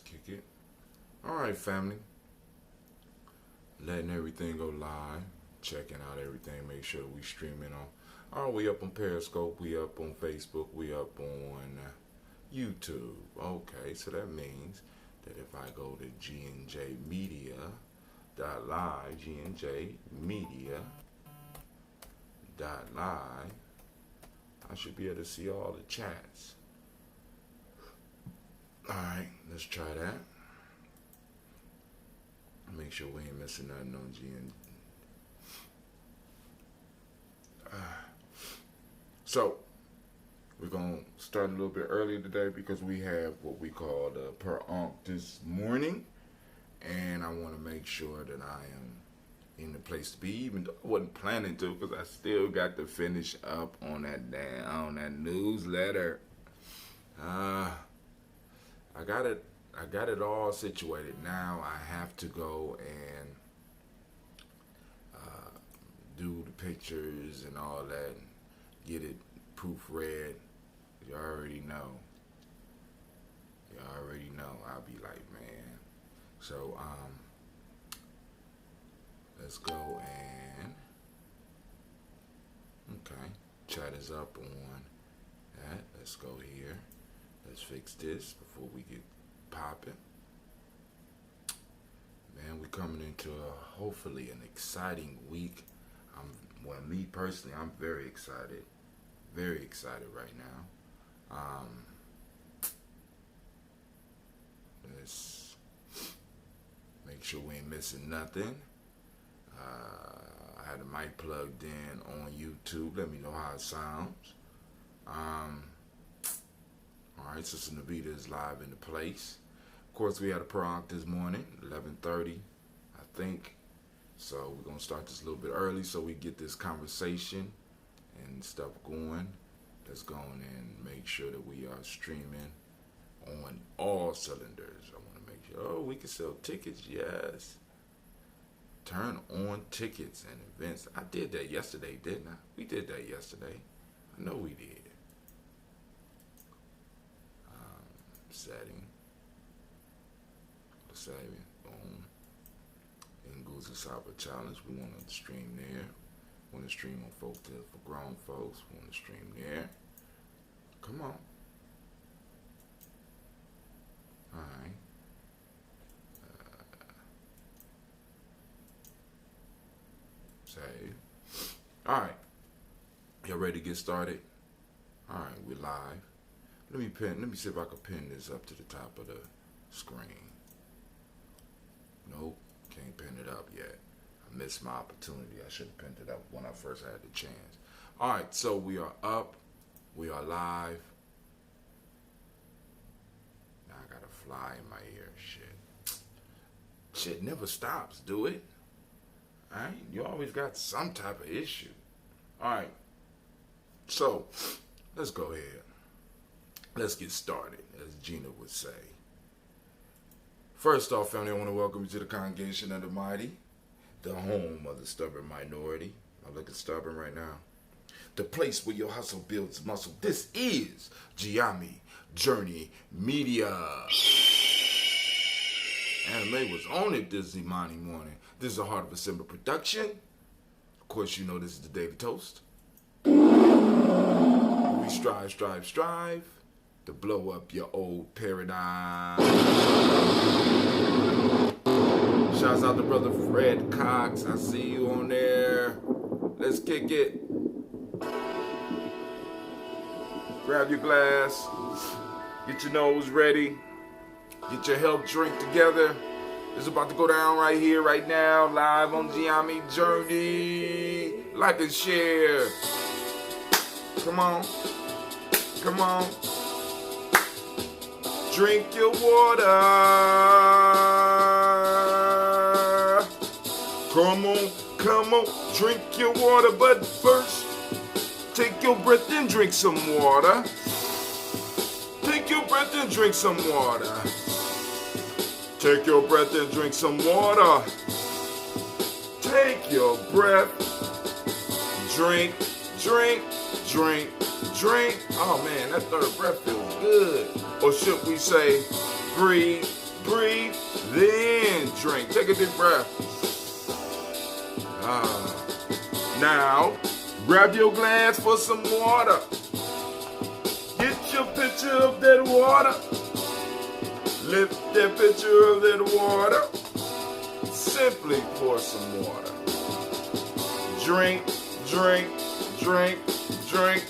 Kick it. Alright, family. Letting everything go live. Checking out everything. Make sure we streaming on. We up on Periscope. We up on Facebook. We up on YouTube. Okay, so that means that if I go to G&J Media .live, G&J Media .live, I should be able to see all the chats. Alright, let's try that. Make sure we ain't missing nothing on G&J. So, we're going to start a little bit early today because we have what we call the per onc this morning. And I want to make sure that I am in the place to be, even though I wasn't planning to, because I still got to finish up on that newsletter. I got it all situated. Now I have to go and do the pictures and all that, and get it proofread. You already know. I'll be like, man. So, let's go and, okay, chat is up on that. Let's go here. Let's fix this before we get popping. Man, we're coming into hopefully an exciting week. Me personally, I'm very excited. Very excited right now. Let's make sure we ain't missing nothing. I had the mic plugged in on YouTube. Let me know how it sounds. Alright, Sister Navita is live in the place. Of course, we had a per onc this morning, 11:30, I think. So we're going to start this a little bit early so we get this conversation and stuff going. Let's go on and make sure that we are streaming on all cylinders. I want to make sure, we can sell tickets, yes. Turn on tickets and events. I did that yesterday, didn't I? We did that yesterday. I know we did. Setting. Boom. In Goose and Saba Challenge, we want to stream there. We want to stream on folk tales for grown folks. We want to stream there. Come on. Alright. Save. Alright. Y'all ready to get started? Alright, we're live. Let me see if I can pin this up to the top of the screen. Nope, can't pin it up yet. I missed my opportunity. I should have pinned it up when I first had the chance. Alright, so we are up. We are live. Now I got a fly in my ear. Shit never stops, do it? Alright, you always got some type of issue. Alright, so let's go ahead. Let's get started, as Gina would say. First off, family, I want to welcome you to the Congregation of the Mighty, the home of the stubborn minority. I'm looking stubborn right now. The place where your hustle builds muscle. This is Gye-Nyame Journey Media. Anime was on it this Imani morning. This is a Heart of December production. Of course, you know this is the Daily Toast. We strive to blow up your old paradigm. Shouts out to brother Fred Cox. I see you on there. Let's kick it. Grab your glass. Get your nose ready. Get your health drink together. It's about to go down right here, right now. Live on Gye-Nyame Journey. Like and share. Come on. Come on. Drink your water. Come on, drink your water. But first, take your breath and drink some water. Take your breath and drink some water. Take your breath and drink some water. Take your breath. Drink. Oh man, that third breath feels good. Or should we say, breathe breathe, then drink. Take a deep breath. Now, grab your glass for some water. Get your pitcher of that water. Lift that pitcher of that water. Simply pour some water. Drink, drink, drink, drink.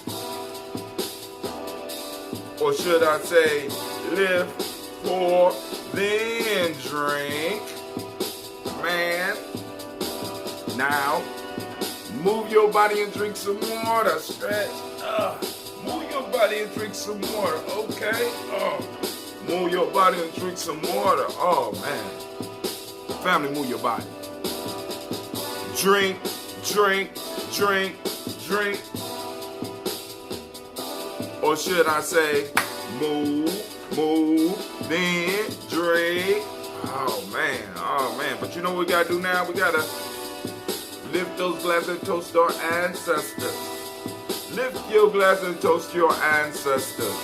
Or should I say, lift, pour, then drink. Man. Now, move your body and drink some water. Stretch. Move your body and drink some water. Okay? Move your body and drink some water. Oh, man. Family, move your body. Drink, drink, drink, drink. Or should I say, move, then drink. Oh, man. But you know what we got to do now? We got to lift those glasses and toast our ancestors. Lift your glass and toast your ancestors.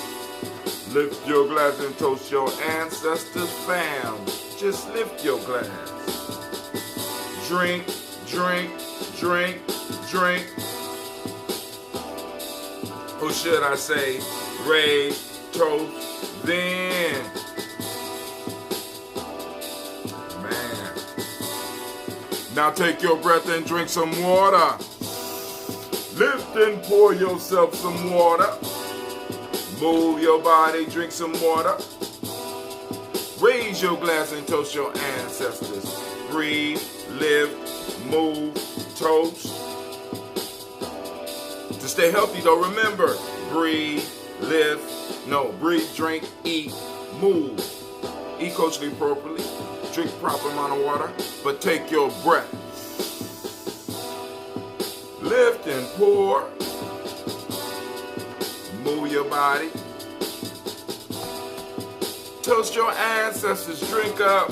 Lift your glass and toast your ancestors, fam. Just lift your glass. Drink, drink, drink, drink. Or should I say, raise, toast, then. Man. Now take your breath and drink some water. Lift and pour yourself some water. Move your body, drink some water. Raise your glass and toast your ancestors. Breathe, live, move, toast. To stay healthy though, remember, breathe, drink, eat, move. Eat culturally appropriately, drink proper amount of water, but take your breath. Lift and pour. Move your body. Toast your ancestors, drink up.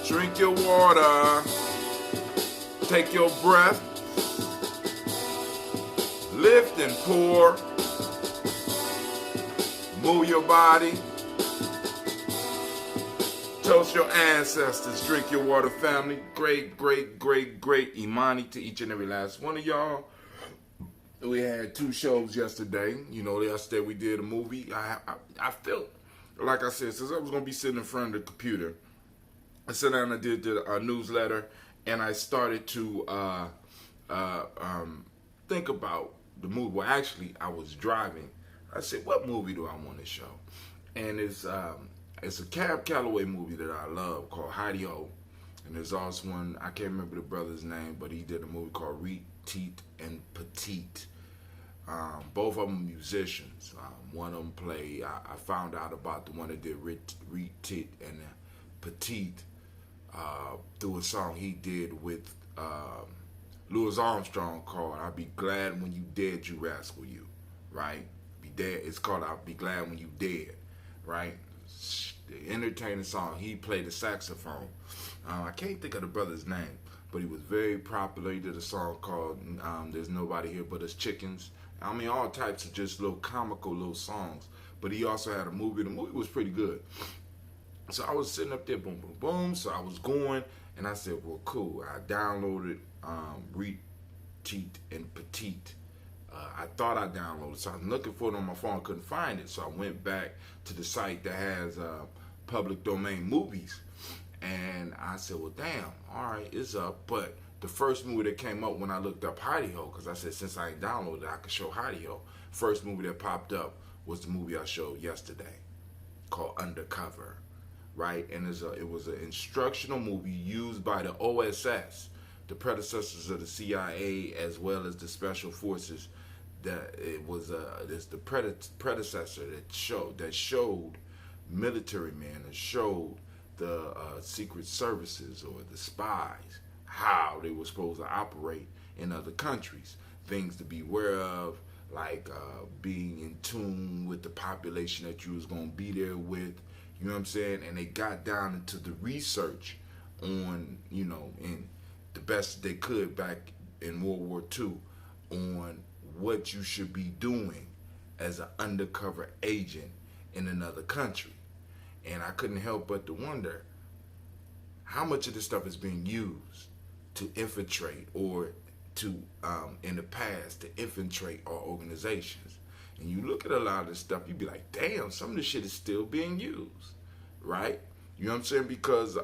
Drink your water. Take your breath. Lift and pour. Move your body. Toast your ancestors. Drink your water, family. Great, great, great, great Imani to each and every last one of y'all. We had 2 shows yesterday. You know, yesterday we did a movie. I felt, like I said, since I was going to be sitting in front of the computer, I sat down and I did the newsletter, and I started to think about the movie. Well, actually, I was driving. I said, what movie do I want to show? And it's a Cab Calloway movie that I love called Heidi-O. And there's also one, I can't remember the brother's name, but he did a movie called Reet, Teet, and Petite. Both of them musicians. One of them played, I found out about the one that did Reet, Teet, and Petite through a song he did with Louis Armstrong called I'll Be Glad When You Dead, You Rascal You, right? Be dead. It's called I'll Be Glad When You Dead, right? The entertaining song. He played the saxophone. I can't think of the brother's name, but he was very popular. He did a song called There's Nobody Here But Us Chickens. I mean, all types of just little comical little songs. But he also had a movie. The movie was pretty good. So I was sitting up there, boom, boom, boom. So I was going, and I said, well, cool. I downloaded Reet, Teet, and Petite. I thought I downloaded it. So I was looking for it on my phone. Couldn't find it. So I went back to the site that has public domain movies. And I said, well, damn, all right, it's up. But the first movie that came up when I looked up Hidey Ho, because I said since I ain't downloaded it, I could show Hidey Ho. First movie that popped up was the movie I showed yesterday called Undercover, right? And it was an instructional movie used by the OSS, the predecessors of the CIA, as well as the Special Forces. That it was it's the predecessor that showed military men and showed the secret services or the spies how they were supposed to operate in other countries. Things to be aware of, like being in tune with the population that you was going to be there with. You know what I'm saying? And they got down into the research on, in the best they could back in World War II on what you should be doing as an undercover agent in another country. And I couldn't help but to wonder how much of this stuff is being used to infiltrate or to, in the past, to infiltrate our organizations. And you look at a lot of this stuff, you be like, damn, some of this shit is still being used, right? You know what I'm saying? Because,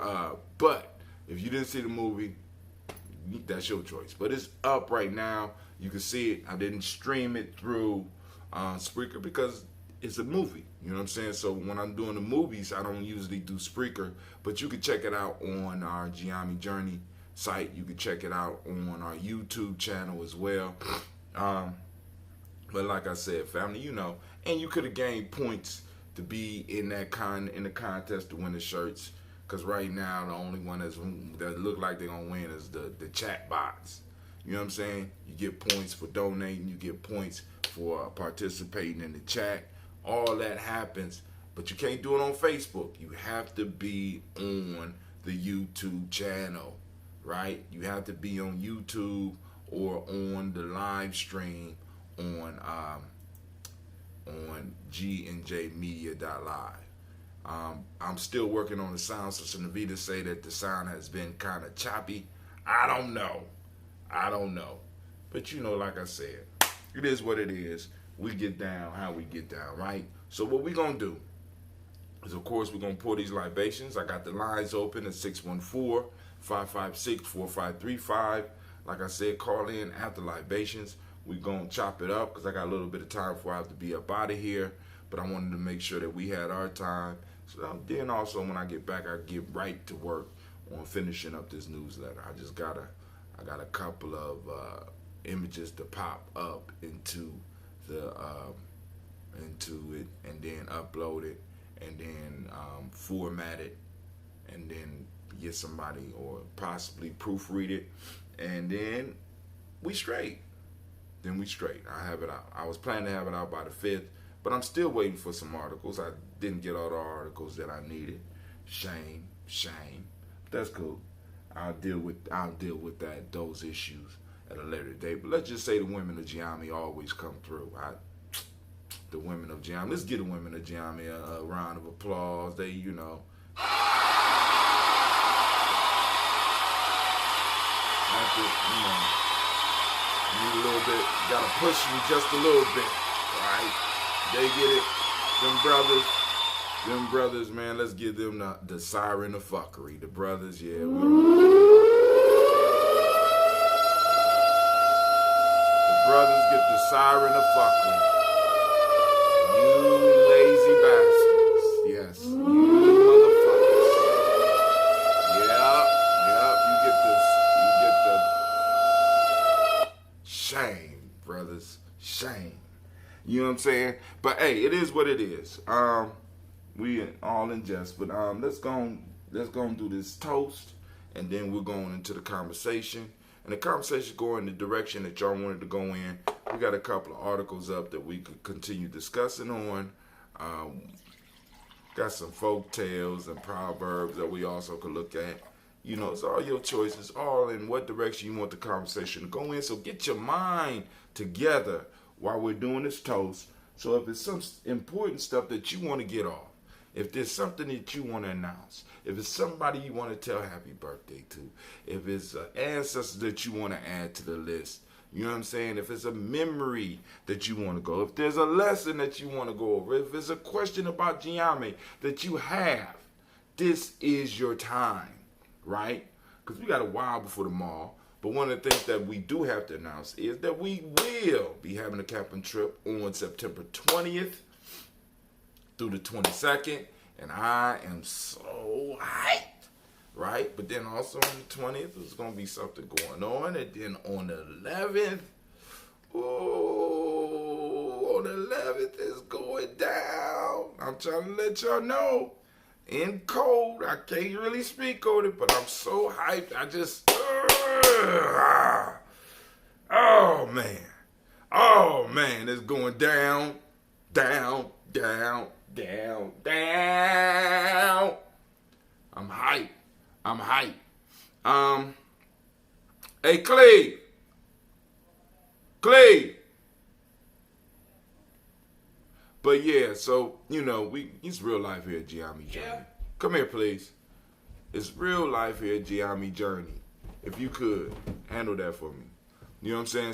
but if you didn't see the movie, that's your choice. But it's up right now. You can see it. I didn't stream it through Spreaker because it's a movie. You know what I'm saying? So when I'm doing the movies, I don't usually do Spreaker. But you can check it out on our Gye-Nyame Journey site. You can check it out on our YouTube channel as well. But like I said, family, and you could have gained points to be in the contest to win the shirts. Because right now, the only one that look like they're going to win is the chat bots. You know what I'm saying? You get points for donating. You get points for participating in the chat. All that happens. But you can't do it on Facebook. You have to be on the YouTube channel, right? You have to be on YouTube or on the live stream on GNJmedia.live. I'm still working on the sound. So Navita say that the sound has been kind of choppy. I don't know. But like I said, it is what it is. We get down how we get down, right? So what we going to do is, of course, we're going to pour these libations. I got the lines open at 614-556-4535. Like I said, call in after libations. We're going to chop it up because I got a little bit of time before I have to be up out of here. But I wanted to make sure that we had our time. So then also when I get back, I get right to work on finishing up this newsletter. I got a couple of images to pop up into it, and then upload it, and then format it, and then get somebody or possibly proofread it, and then we straight. I have it out. I was planning to have it out by the 5th, but I'm still waiting for some articles. I didn't get all the articles that I needed. Shame. That's cool. I'll deal with those issues at a later date. But let's just say the women of Gye-Nyame always come through. The women of Gye-Nyame. Let's give the women of Gye-Nyame a round of applause. They, Need a little bit. Gotta push them just a little bit, right? They get it. Them brothers, man. Let's give them the siren of fuckery. The brothers, yeah. The brothers get the siren of fuckery. You lazy bastards. Yes, you motherfuckers. Yep. You get the shame, brothers. Shame. You know what I'm saying? But hey, it is what it is. We all in jest, but let's go do this toast, and then we're going into the conversation. And the conversation going in the direction that y'all wanted to go in. We got a couple of articles up that we could continue discussing on. Got some folk tales and proverbs that we also could look at. It's all your choices, all in what direction you want the conversation to go in. So get your mind together while we're doing this toast. So if it's some important stuff that you want to get off, if there's something that you want to announce, if it's somebody you want to tell happy birthday to, if it's an ancestor that you want to add to the list, you know what I'm saying? If it's a memory that you want to go, if there's a lesson that you want to go over, if it's a question about Gye-Nyame that you have, this is your time, right? Because we got a while before tomorrow. But one of the things that we do have to announce is that we will be having a camping trip on September 20th through the 22nd. And I am so hyped, right? But then also on the 20th, there's going to be something going on. And then on the 11th, on the 11th, it's going down. I'm trying to let y'all know. In code, I can't really speak on it, but I'm so hyped. I just, oh man, it's going down, down, down, down, down. I'm hyped. Hey, Cleve. But yeah, so, it's real life here at Gye-Nyame Journey. Yeah. Come here, please. It's real life here at Gye-Nyame Journey. If you could, handle that for me. You know what I'm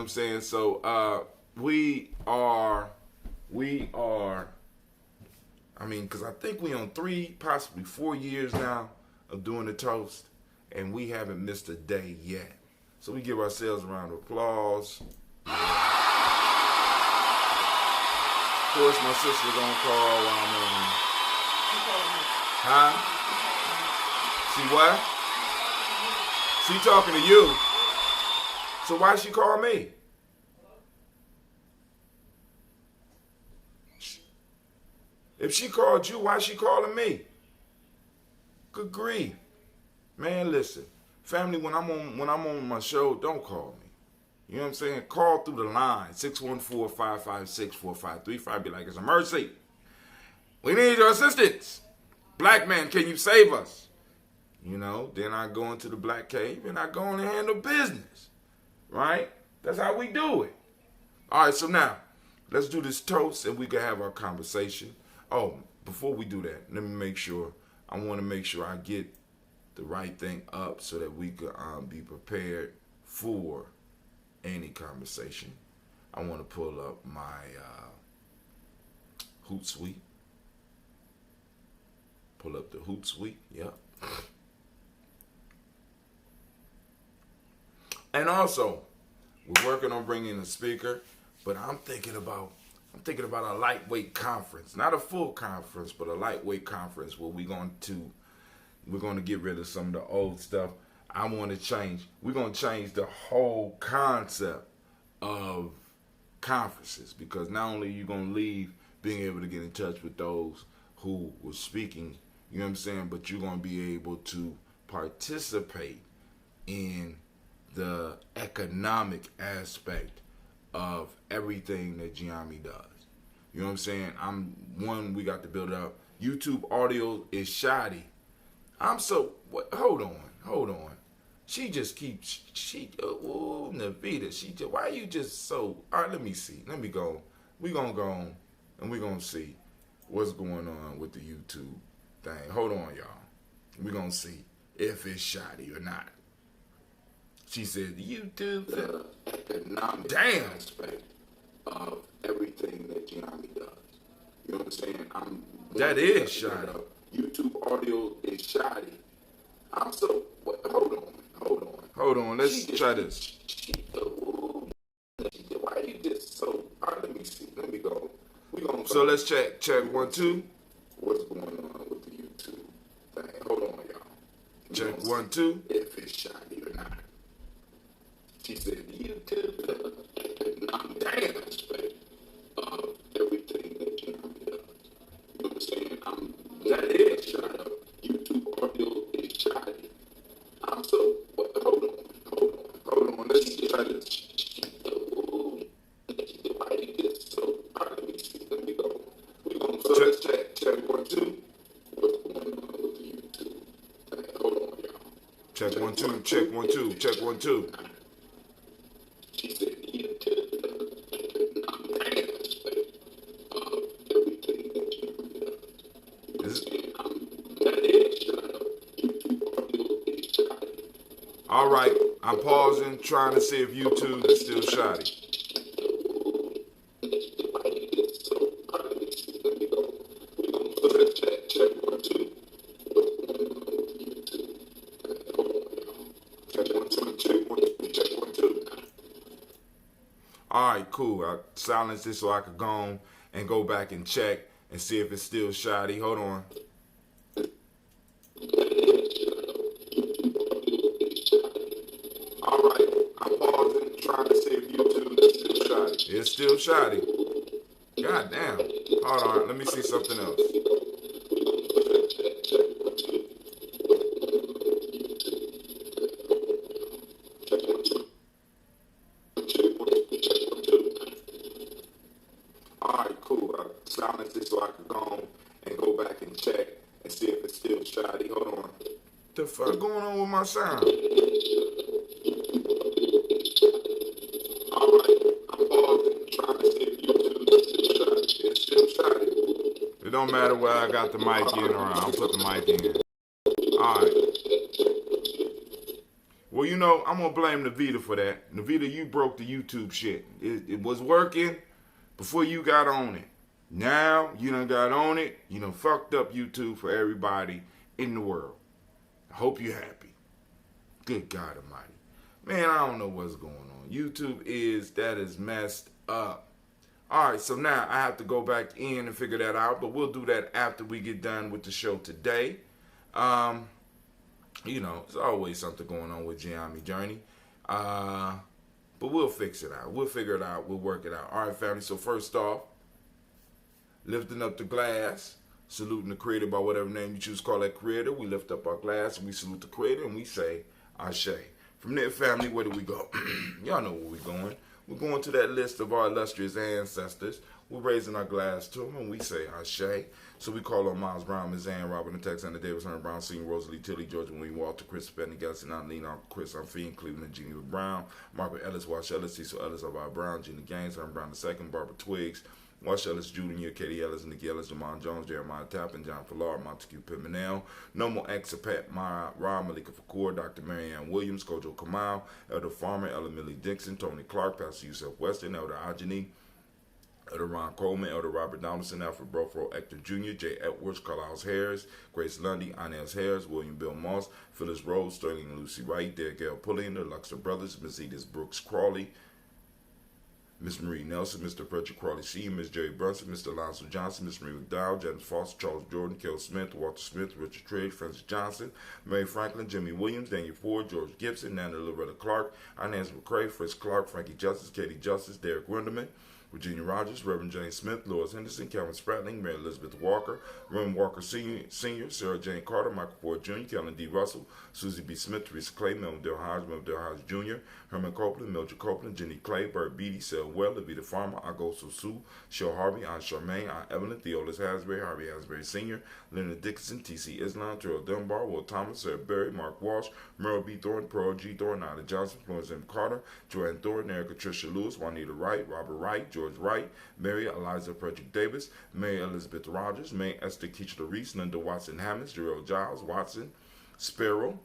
saying? So, we are, because I think we on 3, possibly 4 years now of doing the toast, and we haven't missed a day yet. So we give ourselves a round of applause. Of course, my sister gonna call while I'm on. Huh? See what? She talking to you. So why she call me? If she called you, why she calling me? Good grief. Man, listen. Family, when I'm on my show, don't call me. You know what I'm saying? Call through the line, 614-556-4535. Be like, it's a mercy. We need your assistance. Black man, can you save us? Then I go into the black cave and I go on and handle business. Right? That's how we do it. All right, so now, let's do this toast and we can have our conversation. Oh, before we do that, let me make sure. I want to make sure I get the right thing up so that we could be prepared for any conversation. I want to pull up my Hootsuite. Pull up the Hootsuite. Yep. And also, we're working on bringing a speaker, but I'm thinking about a lightweight conference, not a full conference, but a lightweight conference where we're going to get rid of some of the old stuff. We're going to change the whole concept of conferences, because not only are you going to leave being able to get in touch with those who were speaking, you know what I'm saying, but you're going to be able to participate in the economic aspect of everything that Gye-Nyame does. You know what I'm saying? We got to build up. YouTube audio is shoddy. Hold on. She just keeps, Navita, why you just so, all right, let me see. Let me go. We're going to go on and we're going to see what's going on with the YouTube thing. Hold on, y'all. We're going to see if it's shoddy or not. She said, YouTube, the economic aspect of everything that Gye-Nyame does. You know what I'm saying? That is shoddy. YouTube audio is shoddy. Hold on. Let's try this. Why you just so? All right, let me see. Let me go. So let's check 1 2. What's going on with the YouTube thing? Hold on, y'all. Check 1 2. If it's shoddy or not. She said YouTube, the economic aspect of everything that Gye-Nyame does. You know what I'm saying? That is shoddy. YouTube audio is shoddy. Hold on. Let's try this. Why you just so? All right, let me see. Let me go. So let's check 1 2. What's going on with the YouTube? Hold on, y'all. Check 1 2. Check 1 2. Check 1 2. She said YouTube, the economic aspect of everything that Gye-Nyame does. That is shoddy. YouTube audio is shoddy. All right, I'm pausing, trying to see if YouTube is still shoddy. Check 1 2. cool. I silenced it so I could go on and go back and check and see if it's still shoddy. Hold on. All right, I'm pausing, trying to see if YouTube is still shoddy. It's still shoddy. God damn. Hold on, let me see something else. Alright, cool. I silenced it so I could go on and go back and check and see if it's still shoddy. Hold on. What the fuck going on with my sound? Alright, I'm pausing, trying to see if YouTube is still shoddy. It's still shoddy. It don't matter where I got the mic in or I'll put the mic in. Alright. Well, you know, I'm going to blame Navita for that. Navita, you broke the YouTube shit. It was working before you got on it. Now, you done got on it. You done fucked up YouTube for everybody in the world. I hope you're happy. Good God Almighty. Man, I don't know what's going on. YouTube that is messed up. All right, so now I have to go back in and figure that out, but we'll do that after we get done with the show today. You know, there's always something going on with Gye-Nyame Journey. But we'll fix it out. We'll figure it out. We'll work it out. All right, family. So first off, lifting up the glass, saluting the creator by whatever name you choose to call that creator. We lift up our glass and we salute the creator and we say, Ashe. From there, family, where do we go? Y'all know where we're going. We're going to that list of our illustrious ancestors. We're raising our glass to them and we say, Ashe. So we call on Miles Brown, Ms. Ann, Robert, and Alexander Davis, Hunter Brown, Senior, Rosalie, Tilly, George, William, Walter, Chris, Benny, Gustin, Eileen, Uncle Chris, Fiend, Cleveland, Geneva Brown, Margaret Ellis, Wash Ellis, Cecil Ellis, Elvira Brown, Gina Gaines, Hunter Brown II, Barbara Twiggs, Wash Ellis Jr., Katie Ellis, Nikki Ellis, Jamon Jones, Jeremiah Tappan, John Fallard, Montague Pimenel, No More Expat, Mara, Rob, Malika Fakour, Dr. Marianne Williams, Kojo Kamal, Elder Farmer, Ella Millie Dixon, Tony Clark, Pastor Yusef Weston, Elder Ajani, Elder Ron Coleman, Elder Robert Donaldson, Alfred Brofro, Hector Jr., Jay Edwards, Carlisle Harris, Grace Lundy, Inez Harris, William Bill Moss, Phyllis Rose, Sterling and Lucy Wright, Derek L. Pullian, the Luxor Brothers, Miss Edith Brooks Crawley, Miss Marie Nelson, Mr. Frederick Crawley Sr., Miss Jerry Brunson, Mr. Alonzo Johnson, Miss Marie McDowell, James Foster, Charles Jordan, Kel Smith, Walter Smith, Richard Trigg, Francis Johnson, Mary Franklin, Jimmy Williams, Daniel Ford, George Gibson, Nana Loretta Clark, Inez McCrae, Fritz Clark, Frankie Justice, Katie Justice, Derek Winderman, Virginia Rogers, Reverend James Smith, Lois Henderson, Calvin Spratling, Mary Elizabeth Walker, Ron Walker Sr., Sarah Jane Carter, Michael Ford Jr., Kellen D. Russell, Susie B. Smith, Teresa Clay, Melvin Del Hodge, Jr., Herman Copeland, Mildred Copeland, Jenny Clay, Bert Beatty, Sel Well, Levita Farmer, Agosto Sue, Shel Harvey, Aunt Charmaine, Aunt Evelyn, Theolis Hasbury, Harvey Hasbury Sr., Leonard Dickinson, T.C. Islam, Terrell Dunbar, Will Thomas, Sarah Berry, Mark Walsh, Merle B. Thornton, Pearl G. Thornton, Ida Johnson, Florence M. Carter, Joanne Thornton, Erica Tricia Lewis, Juanita Wright, Robert Wright, George Wright, Mary Eliza Frederick Davis, Mary Elizabeth Rogers, May Esther Keachler Reese, Linda Watson Hammonds, Jarrell Giles, Watson, Sparrow,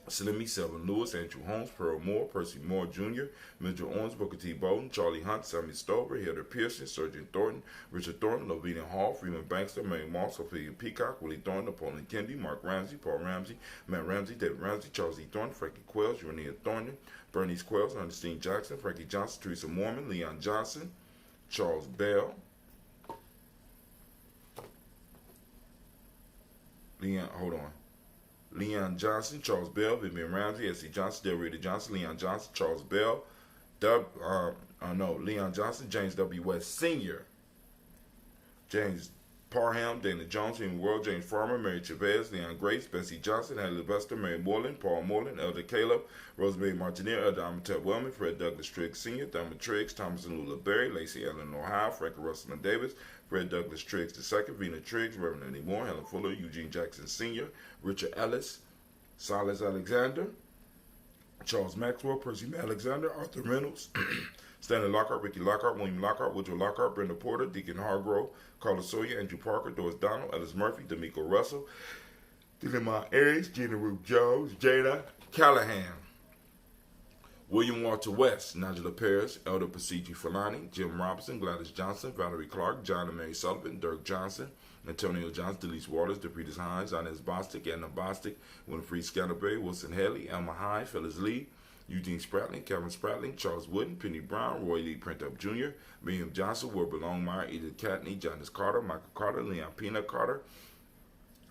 Slimmy, Selvin Lewis, Andrew Holmes, Pearl Moore, Percy Moore Jr., Mitchell Owens, Booker T. Bowden, Charlie Hunt, Sammy Stover, Hilda Pearson, Sergeant Thornton, Richard Thornton, Lovina Hall, Freeman Bankster, Mary Moss, Sophia Peacock, Willie Thornton, Napoleon Kennedy, Mark Ramsey, Paul Ramsey, Matt Ramsey, David Ramsey, Charles E. Thornton, Frankie Quells, Urania Thornton, Bernice Quells, Ernestine Jackson, Frankie Johnson, Teresa Mormon, Leon Johnson, Charles Bell, Leon Johnson, Charles Bell, Vivian Ramsey, S.C. Johnson, Del Rita Johnson, Leon Johnson, Charles Bell, Leon Johnson, James W. West Sr., James Parham, Dana Jones, Henry World, James Farmer, Mary Chavez, Leon Grace, Bessie Johnson, Hadley Lester, Mary Moreland, Paul Moreland, Elder Caleb, Rosemary Martineau, Elder Amitep Wellman, Fred Douglas Triggs Sr., Thurman Triggs, Thomas and Lula Berry, Lacey Ellen Ohio, Frank Russell and Davis, Fred Douglas Triggs II, Vina Triggs, Reverend Eddie Moore, Helen Fuller, Eugene Jackson Sr., Richard Ellis, Silas Alexander, Charles Maxwell, Percy Alexander, Arthur Reynolds, Stanley Lockhart, Ricky Lockhart, William Lockhart, Woodrow Lockhart, Brenda Porter, Deacon Hargrove, Carla Sawyer, Andrew Parker, Doris Donald, Ellis Murphy, D'Amico Russell, Dylan Aries, Gina Ruth Jones, Jada Callahan, William Walter West, Nigella Paris, Elder Pasigi Falani, Jim Robinson, Gladys Johnson, Valerie Clark, John and Mary Sullivan, Dirk Johnson, Antonio Johnson, Delise Waters, DePretis Hines, Inez Bostic, Anna Bostic, Winfrey Scatterberry, Wilson Haley, Elma High, Phyllis Lee, Eugene Spratling, Kevin Spratling, Charles Wooden, Penny Brown, Roy Lee Printup Jr., William Johnson, Wilbur Longmire, Edith Catney, Jonas Carter, Michael Carter, Leon Pena Carter,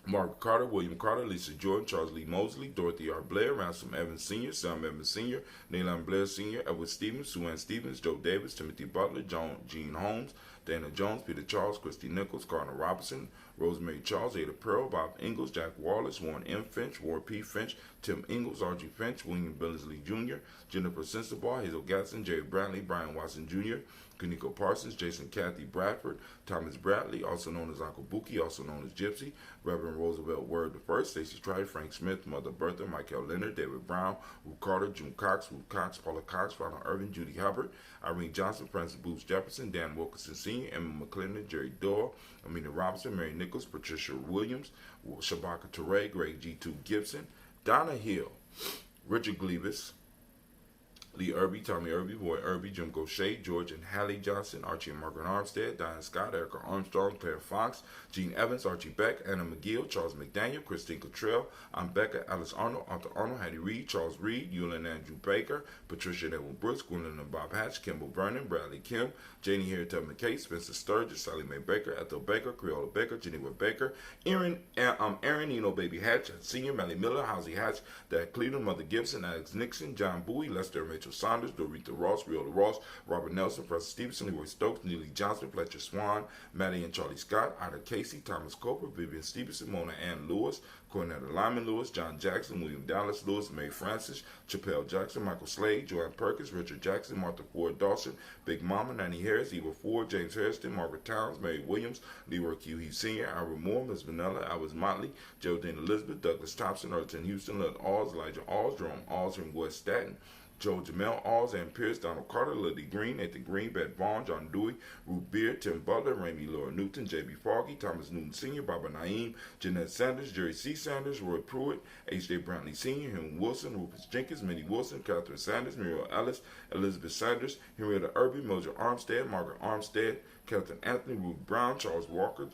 Margaret Carter, William Carter, Lisa Jordan, Charles Lee Mosley, Dorothy R. Blair, Ransom Evans Sr., Sam Evans Sr., Neyland Blair Sr., Edward Stevens, Sue Ann Stevens, Joe Davis, Timothy Butler, Gene Holmes, Dana Jones, Peter Charles, Christy Nichols, Cardinal Robinson, Rosemary Charles, Ada Pearl, Bob Ingalls, Jack Wallace, Warren M. Finch, Ward P. Finch, Tim Ingalls, Archie Finch, William Billingsley Jr., Jennifer Sensabaugh, Hazel Gatson, Jerry Bradley, Brian Watson Jr., Kaniko Parsons, Jason Kathy Bradford, Thomas Bradley, also known as Uncle Buki, also known as Gypsy, Reverend Roosevelt Word I, Stacey Tribe, Frank Smith, Mother Bertha, Michael Leonard, David Brown, Ruth Carter, June Cox, Ruth Cox, Paula Cox, Ronald Irvin, Judy Hubbard, Irene Johnson, Francis Booth Jefferson, Dan Wilkinson Sr., Emma McClendon, Jerry Doyle, Amina Robinson, Mary Nichols, Patricia Williams, Shabaka Teray, Greg G2 Gibson, Donna Hill, Richard Gleavis, Lee Irby, Tommy Irby, Boy Irby, Jim Gaucher, George and Hallie Johnson, Archie and Margaret Armstead, Diane Scott, Erica Armstrong, Claire Fox, Gene Evans, Archie Beck, Anna McGill, Charles McDaniel, Christine Cottrell, Becca, Alice Arnold, Arthur Arnold, Hattie Reed, Charles Reed, Eulin Andrew Baker, Patricia Edwin Brooks, Gwendolyn and Bob Hatch, Kimball Vernon, Bradley Kim, Janie Harriet McKay, Spencer Sturgis, Sally Mae Baker, Ethel Baker, Creola Baker, Geneva Baker, Aaron Eno Baby Hatch, Senior, Melly Miller, Housie Hatch, Dad Cleveland, Mother Gibson, Alex Nixon, John Bowie, Lester and Rachel Saunders, Dorita Ross, Riola Ross, Robert Nelson, Preston Stevenson, Leroy Stokes, Neely Johnson, Fletcher Swan, Maddie and Charlie Scott, Ida Casey, Thomas Coper, Vivian Stevenson, Mona Ann Lewis, Cornetta Lyman Lewis, John Jackson, William Dallas Lewis, Mae Francis, Chappelle Jackson, Michael Slade, Joanne Perkins, Richard Jackson, Martha Ford Dawson, Big Mama, Nanny Harris, Eva Ford, James Hairston, Margaret Towns, Mary Williams, Leroy Q. Heath Sr., Ira Moore, Miss Vanilla, Alice Motley, Geraldine Elizabeth, Douglas Thompson, Earlton Houston, Lynn Alls, Elijah Alls, Jerome Alls from West Staten, Joe Jamel Alls, Ann Pierce, Donald Carter, Lily Green, Nathan Green, Beth Vaughn, John Dewey, Ruth Beard, Tim Butler, Ramey Laura Newton, J.B. Foggy, Thomas Newton Sr., Barbara Naeem, Jeanette Sanders, Jerry C. Sanders, Roy Pruitt, H.J. Brantley Sr., Henry Wilson, Rufus Jenkins, Minnie Wilson, Catherine Sanders, Muriel Ellis, Elizabeth Sanders, Henrietta Irby, Mildred Armstead, Margaret Armstead, Captain Anthony, Ruth Brown, Charles Walker,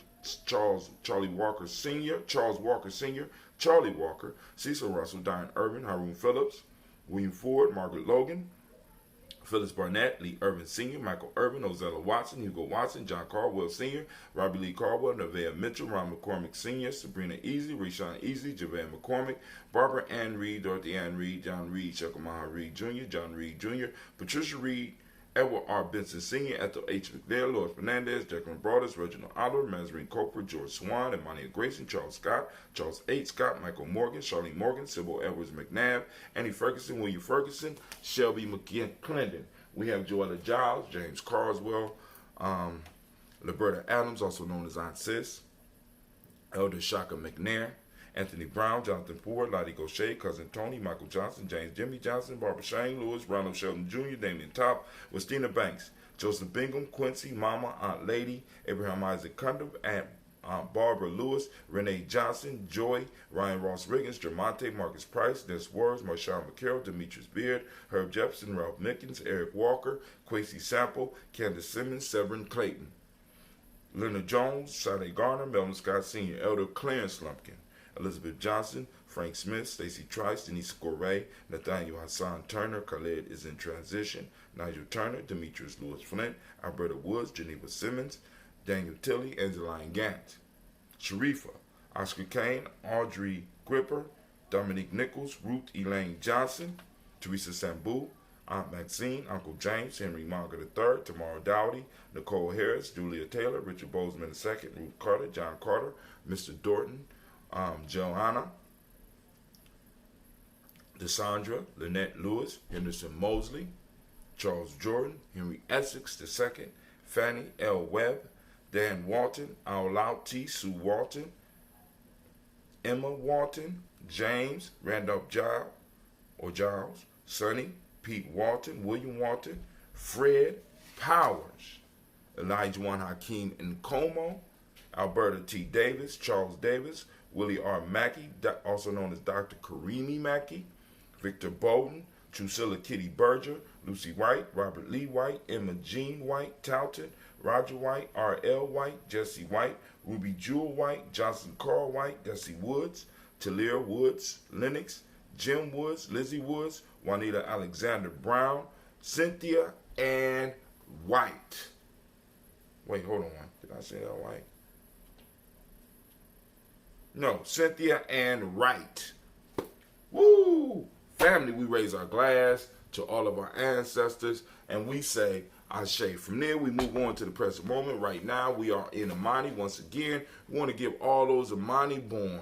Charlie Walker Sr., Charles Walker Sr., Charlie Walker, Cecil Russell, Diane Irvin, Haroon Phillips, William Ford, Margaret Logan, Phyllis Barnett, Lee Irvin Sr., Michael Irvin, Ozella Watson, Hugo Watson, John Caldwell Sr., Robbie Lee Caldwell, Nevaeh Mitchell, Ron McCormick Sr., Sabrina Easley, Rashawn Easley, Javon McCormick, Barbara Ann Reed, Dorothy Ann Reed, John Reed, Shekamaha Reed Jr., John Reed Jr., Patricia Reed, Edward R. Benson Sr., Ethel H. McNair, Lois Fernandez, Jacqueline Broadus, Reginald Oliver, Mazarine Coker, George Swan, Imani Grayson, Charles Scott, Charles H. Scott, Michael Morgan, Charlene Morgan, Sybil Edwards McNabb, Annie Ferguson, William Ferguson, Shelby McClendon. We have Joella Giles, James Carswell, Liberta Adams, also known as Aunt Sis, Elder Shaka McNair, Anthony Brown, Jonathan Ford, Lottie Gaucher, Cousin Tony, Michael Johnson, James Jimmy Johnson, Barbara Shane Lewis, Ronald Sheldon Jr., Damian Top, Westina Banks, Joseph Bingham, Quincy, Mama, Aunt Lady, Abraham Isaac Cundiff, Aunt Barbara Lewis, Renee Johnson, Joy, Ryan Ross Riggins, Jermonte, Marcus Price, Des Words, Marshawn McCarroll, Demetrius Beard, Herb Jefferson, Ralph Mickens, Eric Walker, Quasi Sample, Candace Simmons, Severin Clayton, Leonard Jones, Sade Garner, Melvin Scott Sr., Elder Clarence Lumpkin, Elizabeth Johnson, Frank Smith, Stacey Trice, Denise Correa, Nathaniel Hassan Turner, Khaled is in transition, Nigel Turner, Demetrius Lewis Flint, Alberta Woods, Geneva Simmons, Daniel Tilley, Angeline Gant, Sharifa, Oscar Kane, Audrey Gripper, Dominique Nichols, Ruth Elaine Johnson, Teresa Sambu, Aunt Maxine, Uncle James, Henry Margaret III, Tamara Dowdy, Nicole Harris, Julia Taylor, Richard Bozeman II, Ruth Carter, John Carter, Mr. Dorton, Joanna, Desandra, Lynette Lewis, Henderson Mosley, Charles Jordan, Henry Essex II, Fannie L. Webb, Dan Walton, Aulau T. Sue Walton, Emma Walton, James, Randolph Giles, Sonny, Pete Walton, William Walton, Fred Powers, Elijah Juan Hakeem Nkomo, Alberta T. Davis, Charles Davis, Willie R. Mackey, also known as Dr. Karimi Mackey, Victor Bowden, Drusilla Kitty Berger, Lucy White, Robert Lee White, Emma Jean White, Talton, Roger White, R.L. White, Jesse White, Ruby Jewel White, Johnson Carl White, Jesse Woods, Talia Woods, Lennox, Jim Woods, Lizzie Woods, Juanita Alexander Brown, Cynthia Ann White. Wait, hold on. Did I say that White? No, Cynthia Ann Wright. Woo! Family, we raise our glass to all of our ancestors, and we say, Ashe. From there, we move on to the present moment. Right now, we are in Imani. Once again, we want to give all those Imani born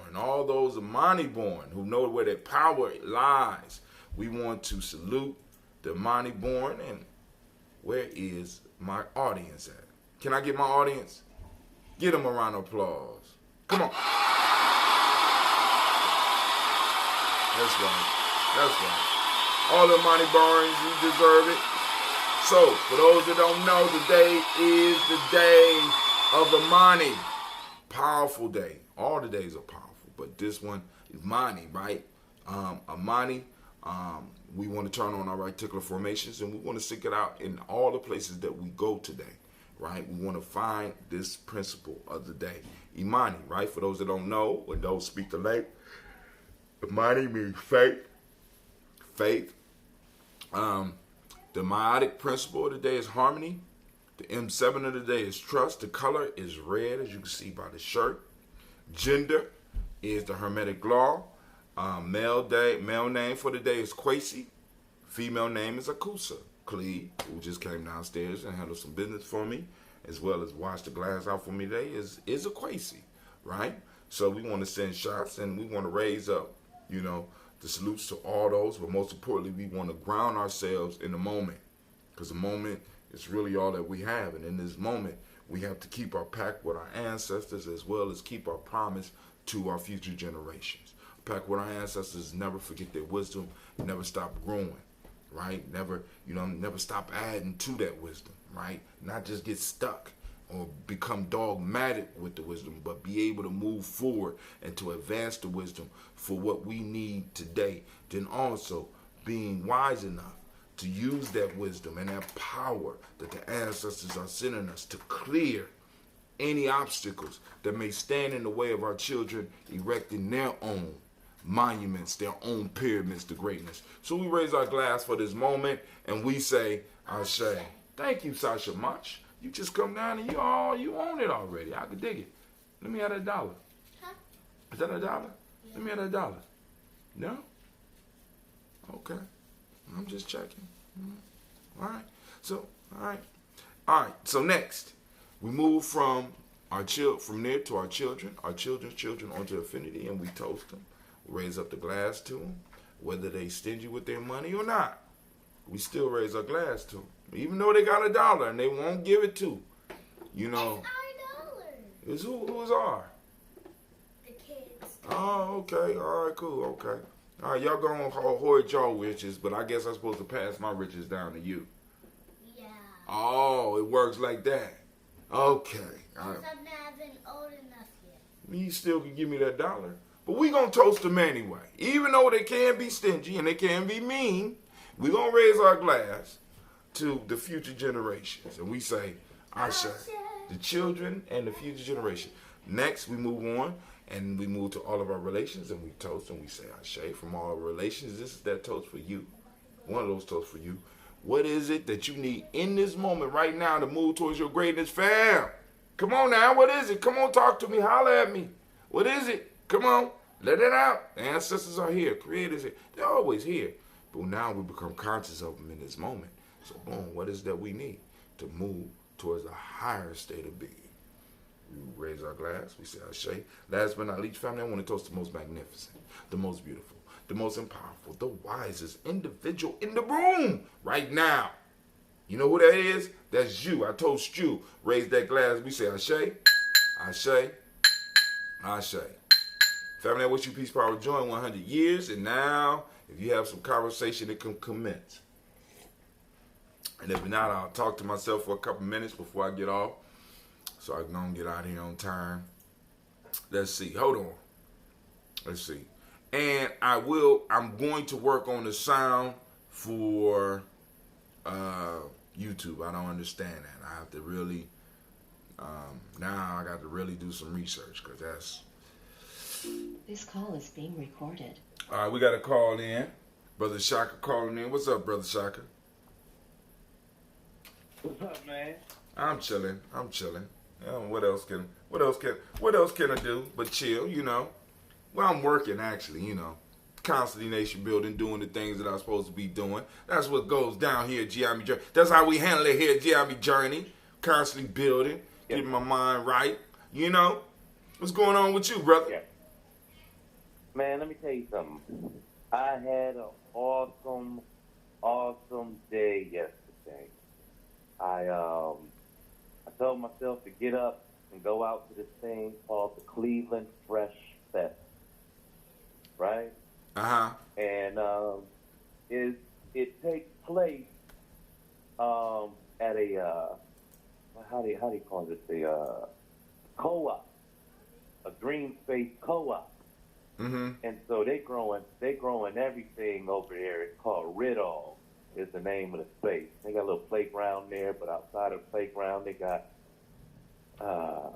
who know where their power lies. We want to salute the Imani born. And where is my audience at? Can I get my audience? Give them a round of applause. Come on. That's right. All the Imani borns, you deserve it. So, for those that don't know, today is the day of Imani. Powerful day. All the days are powerful, but this one is Imani, right? Imani, we want to turn on our reticular formations, and we want to seek it out in all the places that we go today, right? We want to find this principle of the day. Imani, right? For those that don't know or don't speak the language, Imani means faith. The meiotic principle of the day is harmony. The M7 of the day is trust. The color is red, as you can see by the shirt. Gender is the Hermetic law. Male name for the day is Kwesi. Female name is Akusa. Cleve, who just came downstairs and handled some business for me, as well as washed the glass out for me today, is a Kwesi, right? So we want to send shots, and we want to raise up, the salutes to all those, but most importantly, we want to ground ourselves in the moment, because the moment is really all that we have. And in this moment, we have to keep our pact with our ancestors, as well as keep our promise to our future generations. Pact with our ancestors, never forget their wisdom, never stop growing, right? Never stop adding to that wisdom, right? Not just get stuck or become dogmatic with the wisdom, but be able to move forward and to advance the wisdom for what we need today. Then also being wise enough to use that wisdom and that power that the ancestors are sending us to clear any obstacles that may stand in the way of our children erecting their own monuments, their own pyramids to greatness. So we raise our glass for this moment, and we say, Ashe. Thank you, Sasha Much. You just come down and you own it already. I can dig it. Let me have that $1. Huh? Is that $1? Yeah. Let me have that $1. No? Okay. I'm just checking. All right. So, all right. So next, we move from there to our children, our children's children onto affinity, and we toast them. We raise up the glass to them, whether they stingy with their money or not. We still raise our glass to them. Even though they got $1 and they won't give it to, It's our $1. It's who's our? The kids. Oh, okay. All right, cool. Okay. All right, y'all gonna hoard y'all riches, but I guess I'm supposed to pass my riches down to you. Yeah. Oh, it works like that. Okay. I'm not even old enough yet. You still can give me that $1. But we gonna toast them anyway. Even though they can be stingy and they can be mean, we gonna raise our glass to the future generations. And we say, Ashe, the children and the future generation. Next, we move on, and we move to all of our relations, and we toast, and we say, Ashe, from all our relations, this is that toast for you. One of those toasts for you. What is it that you need in this moment right now to move towards your greatness, fam? Come on now, what is it? Come on, talk to me, holler at me. What is it? Come on, let it out. The ancestors are here, creators here. They're always here. But now we become conscious of them in this moment. So boom, what is that we need to move towards a higher state of being? We raise our glass, we say Ashe. Last but not least, family, I want to toast the most magnificent, the most beautiful, the most powerful, the wisest individual in the room right now. You know who that is? That's you. I toast you. Raise that glass, we say Ashe, Ashe, Ashe. Family, I wish you peace, power, joy in 100 years. And now, if you have some conversation, it can commence. And if not, I'll talk to myself for a couple minutes before I get off, so I can get out here on time. Let's see. Hold on. Let's see. And I'm going to work on the sound for YouTube. I don't understand that. I have to really, now I got to really do some research, because that's... This call is being recorded. All right, we got a call in. Brother Shaka calling in. What's up, Brother Shaka? What's up, man? I'm chilling. What else can I do but chill, you know? Well, I'm working actually, you know. Constantly nation building, doing the things that I'm supposed to be doing. That's what goes down here at Gye-Nyame Journey. That's how we handle it here at Gye-Nyame Journey. Constantly building, getting my mind right, you know? What's going on with you, brother? Yeah. Man, let me tell you something. I had an awesome day yesterday. I told myself to get up and go out to this thing called the Cleveland Fresh Fest, right? And it takes place at a how do you call it? The co-op, a green space co-op. Mm-hmm. And so they growing everything over there. It's called Ridall is the name of the space. They got a little playground there, but outside of the playground they got I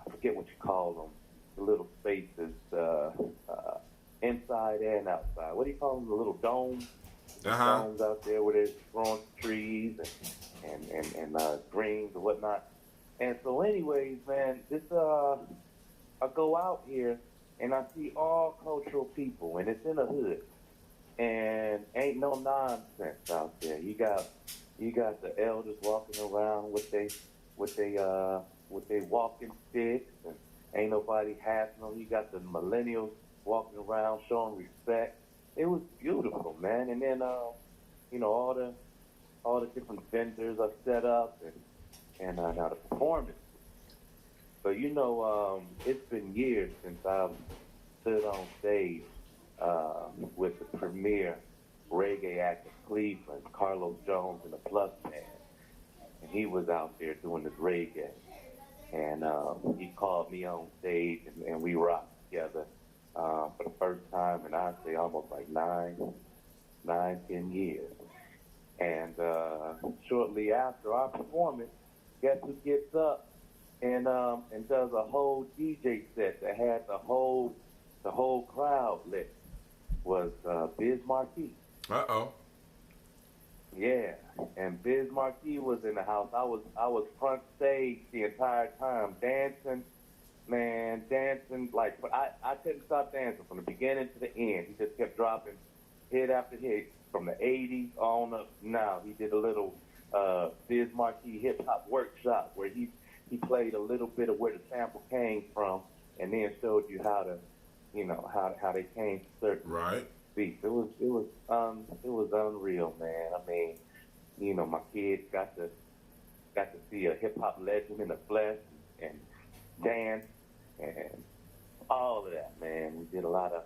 forget what you call them, the little spaces inside and outside. What do you call them? The little domes? Domes out there where there's growing trees and greens and whatnot. And so anyways, man, this I go out here and I see all cultural people, and it's in the hood, and ain't no nonsense out there. You got the elders walking around with they walking sticks, and ain't nobody hassling them. You got the millennials walking around showing respect. It was beautiful, man. And then all the different vendors are set up, and now the performance. But it's been years since I've stood on stage with the premier reggae act of Cleveland, Carlos Jones and the Plus Band. And he was out there doing his reggae. And he called me on stage, and we rocked together for the first time in, I'd say, almost like 10 years. And shortly after our performance, guess who gets up and does a whole DJ set that had the whole crowd lit? Was Biz Markie. Uh-oh. Yeah, and Biz Markie was in the house. I was front stage the entire time, dancing like I couldn't stop dancing from the beginning to the end. He just kept dropping hit after hit from the 80s on up. Now he did a little Biz Markie hip hop workshop where he played a little bit of where the sample came from, and then showed you how to, how they came to certain beats. It was unreal, man. I mean, my kids got to see a hip hop legend in the flesh and dance and all of that, man. We did a lot of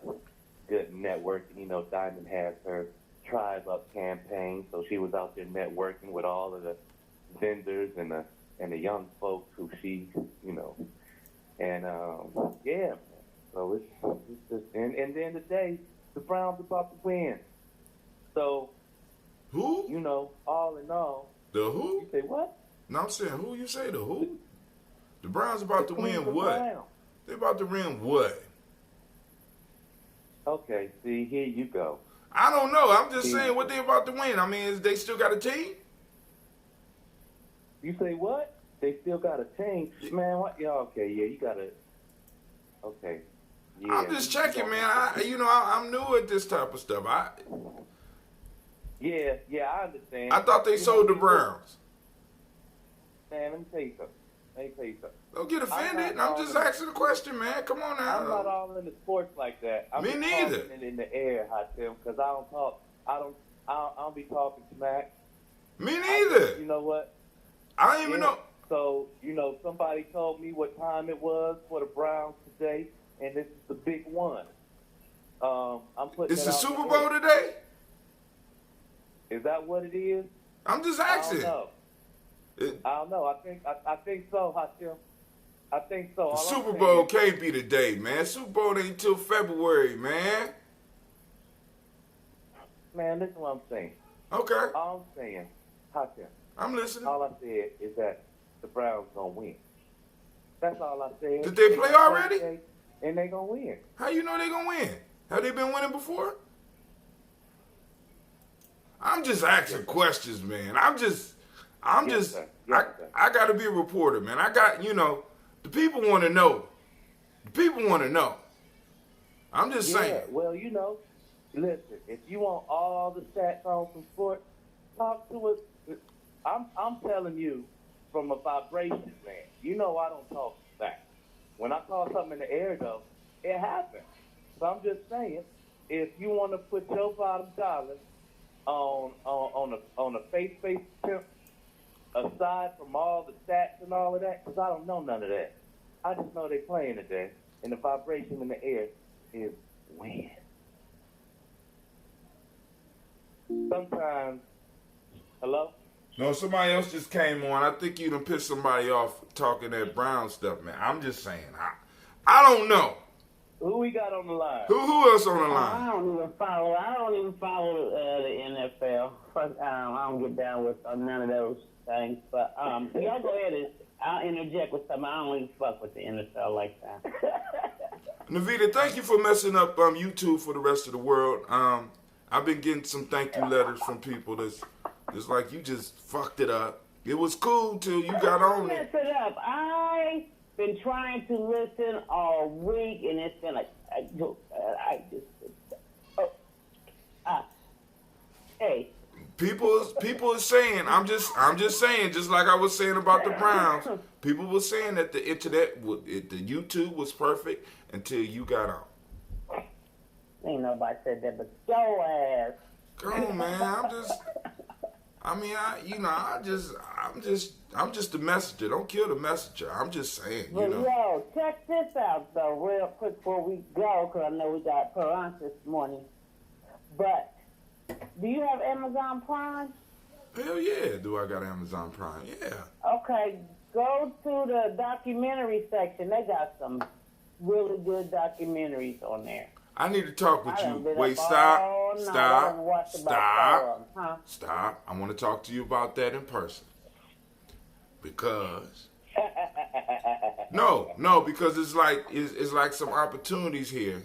good networking. Diamond has her Tribe Up campaign, so she was out there networking with all of the vendors and the young folks who she, and yeah, man. So it's just, and then today the Browns about to win. So who? All in all. The who? You say what? No, I'm saying who. You say the who? The Browns about to win what? Browns. They about to win what? Okay, see, here you go. I don't know. I'm just saying what they about to win. I mean, they still got a team? You say what? They still got a team? Man, what? Yeah, okay, yeah, you got to. Okay. Yeah, I'm just checking, man. I'm new at this type of stuff. Yeah, I understand. I thought they sold the Browns. Man, let me tell you something. Don't get offended. I'm just asking a question, man. Come on now. I'm not all into sports like that. I'm Me just neither. talking it in the air, Hatim, because I don't be talking smack. Me neither. You know what? I don't even know. So, somebody told me what time it was for the Browns today, and this is the big one. I'm putting. It's the Super Bowl today? Is that what it is? I'm just asking. I don't know. I think so, Hatim. I think so. The Super Bowl can't be today, man. Super Bowl ain't till February, man. Man, listen to what I'm saying. Okay. All I'm saying, Hatim. I'm listening. All I said is that the Browns gonna win. That's all I said. Did they play already? And they gonna win. How you know they gonna win? Have they been winning before? I'm just asking questions, man. I got to be a reporter, man. I got, the people want to know. The people want to know. I'm just saying. Well, listen, if you want all the stats on some sports, talk to us. I'm telling you from a vibration, man. I don't talk facts. When I call something in the air, though, it happens. So I'm just saying, if you want to put your bottom dollar on a face-based pimp, aside from all the stats and all of that, because I don't know none of that. I just know they playing today, and the vibration in the air is win. Sometimes, hello? No, somebody else just came on. I think you done pissed somebody off talking that Brown stuff, man. I'm just saying. I don't know. Who we got on the line? Who else on the line? I don't even follow the NFL. I don't get down with none of those things. But y'all go ahead and I'll interject with something. I don't even fuck with the NFL like that. Navita, thank you for messing up YouTube for the rest of the world. I've been getting some thank you letters from people that's like, you just fucked it up. It was cool till you got on it. Mess it up. I've been trying to listen all week, and it's been like, hey. People are saying, I'm just saying, just like I was saying about the Browns, people were saying that the internet, the YouTube was perfect until you got on. Ain't nobody said that but your ass. Come on, man. I'm just the messenger. Don't kill the messenger. I'm just saying, Yo, check this out, though, real quick before we go, because I know we got put on this morning. But do you have Amazon Prime? Hell yeah, do I got Amazon Prime? Yeah. Okay, go to the documentary section. They got some really good documentaries on there. I need to talk with you. Wait, stop. I want to talk to you about that in person. Because because it's like some opportunities here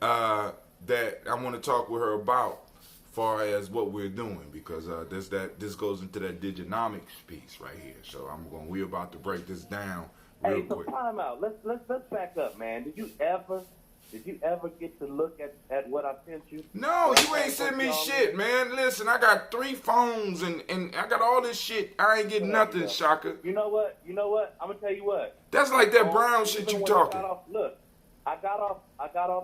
that I want to talk with her about, far as what we're doing, because this goes into that Gye-Nyame piece right here. So we're about to break this down real quick. So time out. Let's back up, man. Did you ever get to look at what I sent you? No, you ain't sent me shit, man. Listen, I got 3 phones and I got all this shit. I ain't getting nothing, Shaka. You know what? I'm gonna tell you what. That's like that Brown shit you talking. I got off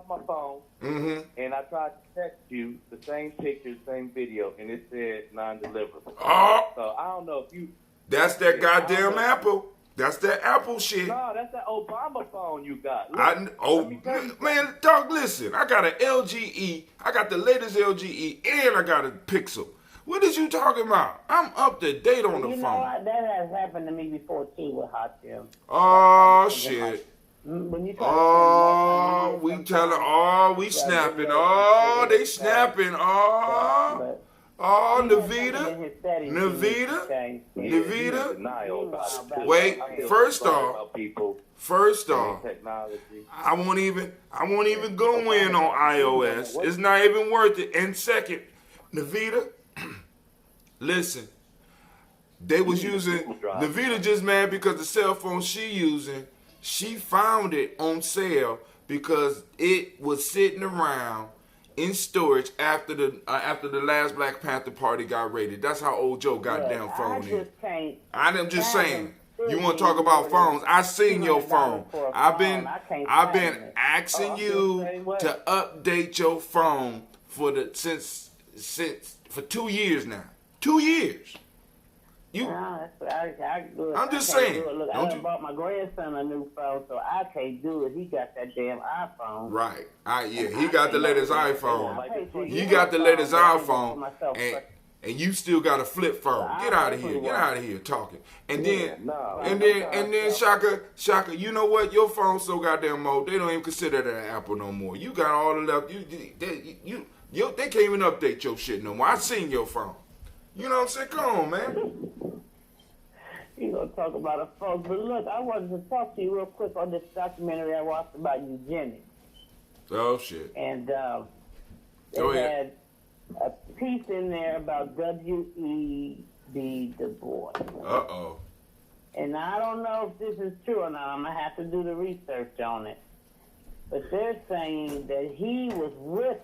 my phone, and I tried to text you the same picture, same video, and it said non-deliverable. Oh. So I don't know if you. That's that goddamn Apple. That's that Apple shit. No, that's that Obama phone you got. Look, man, dog, listen. I got an LGE. I got the latest LGE, and I got a Pixel. What is you talking about? I'm up to date on the phone. You know what? That has happened to me before, too, with Hot Tim. Oh, shit. We snapping. They snapping. Navita. Wait, first off, I won't even go in on iOS. It's not even worth it. And second, Navita, listen, they was using, Navita just mad because the cell phone she using, she found it on sale because it was sitting around in storage after the last Black Panther party got raided. That's how old Joe goddamn phone is. I'm just saying. You want to talk about phones? I seen your phone. I've been asking you to update your phone for 2 years now. 2 years. I'm just saying. Look, I bought my grandson a new phone, so I can't do it. He got that damn iPhone. Right. He got the latest iPhone. You got the latest iPhone, and you still got a flip phone. Get out of here. Get out of here talking. And then Shaka, you know what? Your phone's so goddamn old. They don't even consider that an Apple no more. You got all the left. They can't even update your shit no more. I seen your phone. You know what I'm saying? Come on, man. You gonna talk about a phone, but look, I wanted to talk to you real quick on this documentary I watched about eugenics. Oh shit. And Go they ahead. had a piece in there about W.E.B. Du Bois. Uh-oh. And I don't know if this is true or not. I'm going to have to do the research on it. But they're saying that he was with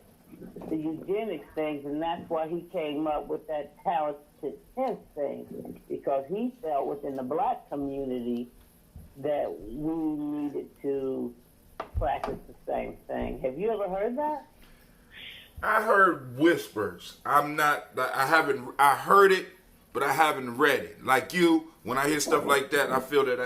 the eugenics things, and that's why he came up with that talented test thing, because he felt within the black community that we needed to practice the same thing. Have you ever heard that? I heard whispers. I heard it, but I haven't read it. Like you, when I hear stuff like that, I feel that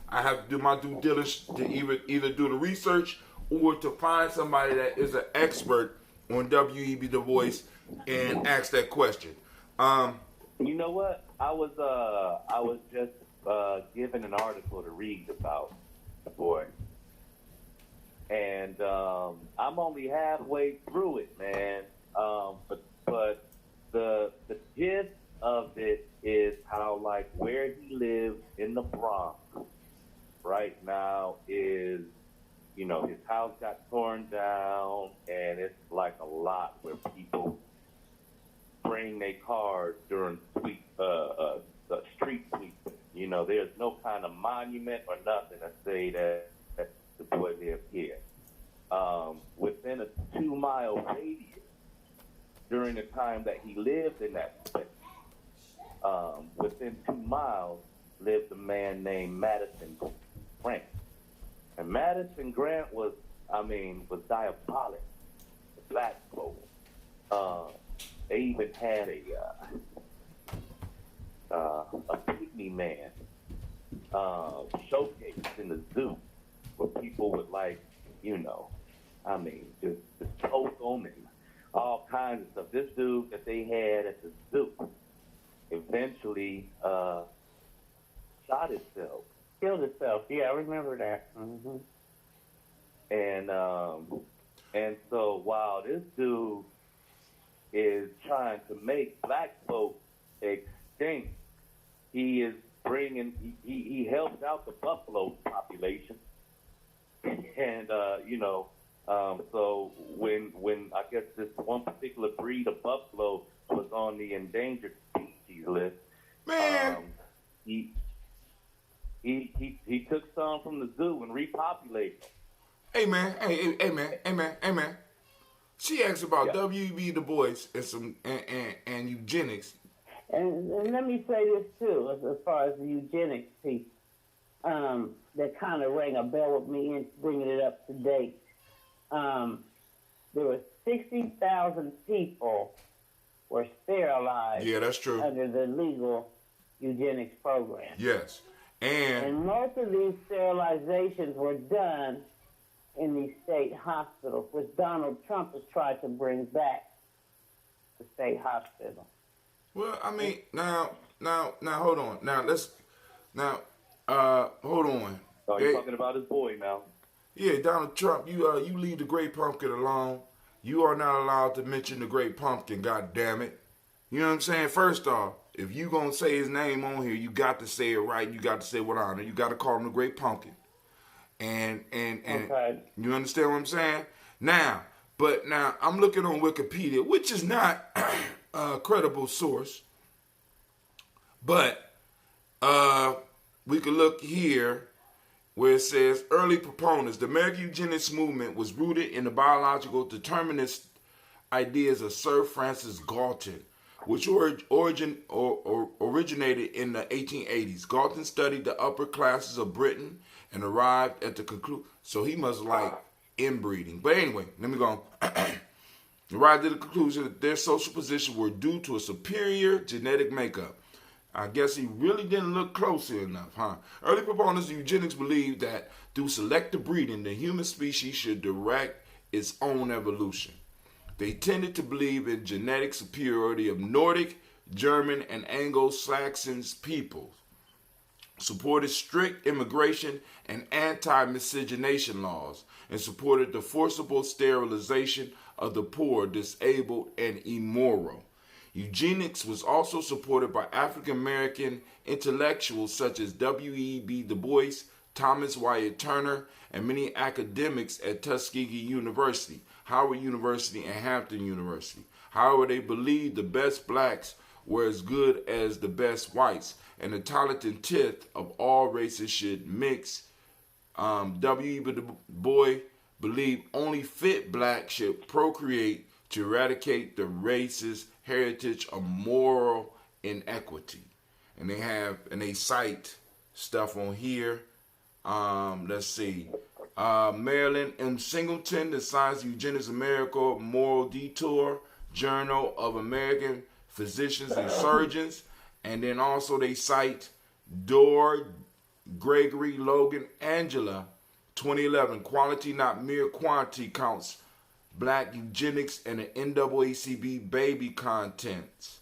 I have to do my due diligence to either do the research or to find somebody that is an expert on W.E.B. Du Bois and ask that question. You know what? I was just given an article to read about Du Bois. And I'm only halfway through it, man. But the gist of it is how, like, where he lives in the Bronx right now is, you know, his house got torn down, and it's like a lot where people bring their cars during the street sweep. You know, there's no kind of monument or nothing to say that the boy lived here. Within a 2-mile radius during the time that he lived in that place, within 2 miles lived a man named Madison Grant. And Madison Grant was diabolic. The black folk. They even had a pygmy man showcase in the zoo where people would, like, you know, just poke them and all kinds of stuff. This dude that they had at the zoo eventually shot himself. Killed himself. Yeah, I remember that. Mm-hmm. And so while this dude is trying to make black folks extinct, he is he helps out the buffalo population. And so when I guess this one particular breed of buffalo was on the endangered species list, Man. He took some from the zoo and repopulated them. Hey man. She asked about W.E.B. Du Bois and some and eugenics. And let me say this too, as far as the eugenics piece, that kind of rang a bell with me in bringing it up to date. There were 60,000 people were sterilized. Yeah, that's true. Under the legal eugenics program. Yes. And most of these sterilizations were done in these state hospitals, which Donald Trump has tried to bring back the state hospital. Well, I mean, now, hold on. Hold on. Oh, you're talking about his boy now. Yeah, Donald Trump, you leave the Great Pumpkin alone. You are not allowed to mention the Great Pumpkin, God damn it. You know what I'm saying? First off, if you gonna say his name on here, you got to say it right. You got to say it with honor. You got to call him the Great Pumpkin. And Okay. You understand what I'm saying? Now I'm looking on Wikipedia, which is not a credible source, but we could look here where it says early proponents. The American eugenics movement was rooted in the biological determinist ideas of Sir Francis Galton, which originated in the 1880s. Galton studied the upper classes of Britain and arrived at the conclusion. So he must like inbreeding. But anyway, let me go on. Arrived at the conclusion that their social position were due to a superior genetic makeup. I guess he really didn't look closely enough, huh? Early proponents of eugenics believed that through selective breeding, the human species should direct its own evolution. They tended to believe in genetic superiority of Nordic, German, and Anglo-Saxon peoples, supported strict immigration and anti-miscegenation laws, and supported the forcible sterilization of the poor, disabled, and immoral. Eugenics was also supported by African American intellectuals such as W.E.B. Du Bois, Thomas Wyatt Turner, and many academics at Tuskegee University, Howard University, and Hampton University. However, they believed the best blacks were as good as the best whites, and the talented tenth of all races should mix. W.E. Du Bois believed only fit blacks should procreate to eradicate the racist heritage of moral inequity. And they cite stuff on here. Let's see. Marilyn M. Singleton, The Science of Eugenics America, Moral Detour, Journal of American Physicians and Surgeons. And then also they cite Dorr, Gregory, Logan, Angela, 2011, Quality Not Mere Quantity Counts Black Eugenics and the NAACP Baby Contest.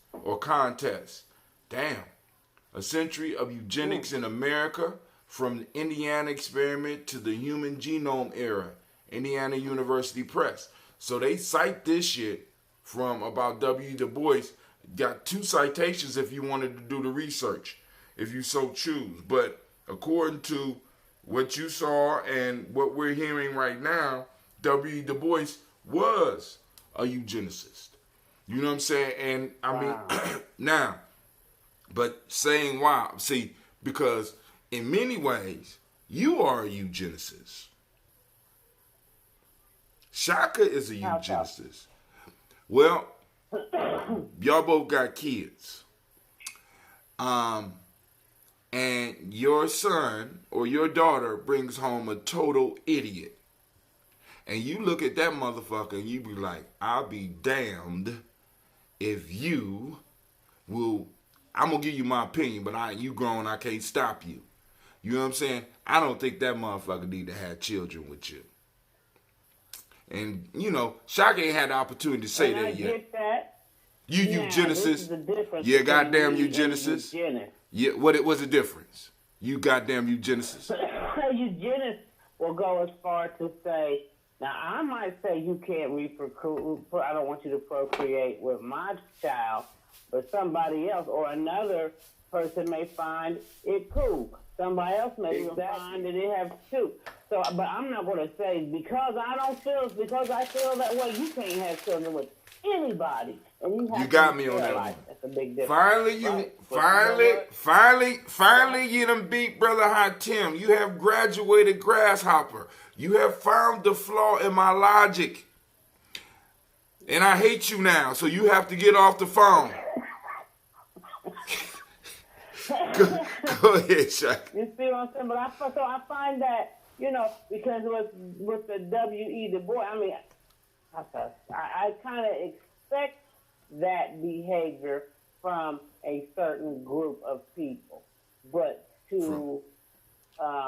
Damn. A Century of Eugenics in America, from the Indiana Experiment to the Human Genome Era, Indiana University Press. So they cite this shit from about W. Du Bois. Got 2 citations if you wanted to do the research, if you so choose. But according to what you saw and what we're hearing right now, W. Du Bois was a eugenicist. You know what I'm saying? And I mean, now, but saying wow, see, because in many ways, you are a eugenicist. Shaka is a eugenicist. Well, y'all both got kids. And your son or your daughter brings home a total idiot. And you look at that motherfucker and you be like, I'll be damned if you will. I'm going to give you my opinion, but you grown, I can't stop you. You know what I'm saying? I don't think that motherfucker need to have children with you. And, you know, Shaka ain't had the opportunity to say that yet. I get that. You eugenicist. Yeah, goddamn eugenicist. Yeah, what was the difference? You goddamn eugenicist. Eugenicist will go as far to say, now I might say you can't I don't want you to procreate with my child, but somebody else or another person may find it cool. Somebody else may find that it has two. So, but I'm not going to say because I feel that way, you can't have children with anybody. And you got me on that one. That's a big difference. Finally, you done beat Brother Hot Tim. You have graduated grasshopper. You have found the flaw in my logic. And I hate you now, so you have to get off the phone. Go ahead, Shaq. You see what I'm saying? But I find that, you know, because with the W.E. Du Bois, I mean, I kind of expect that behavior from a certain group of people, but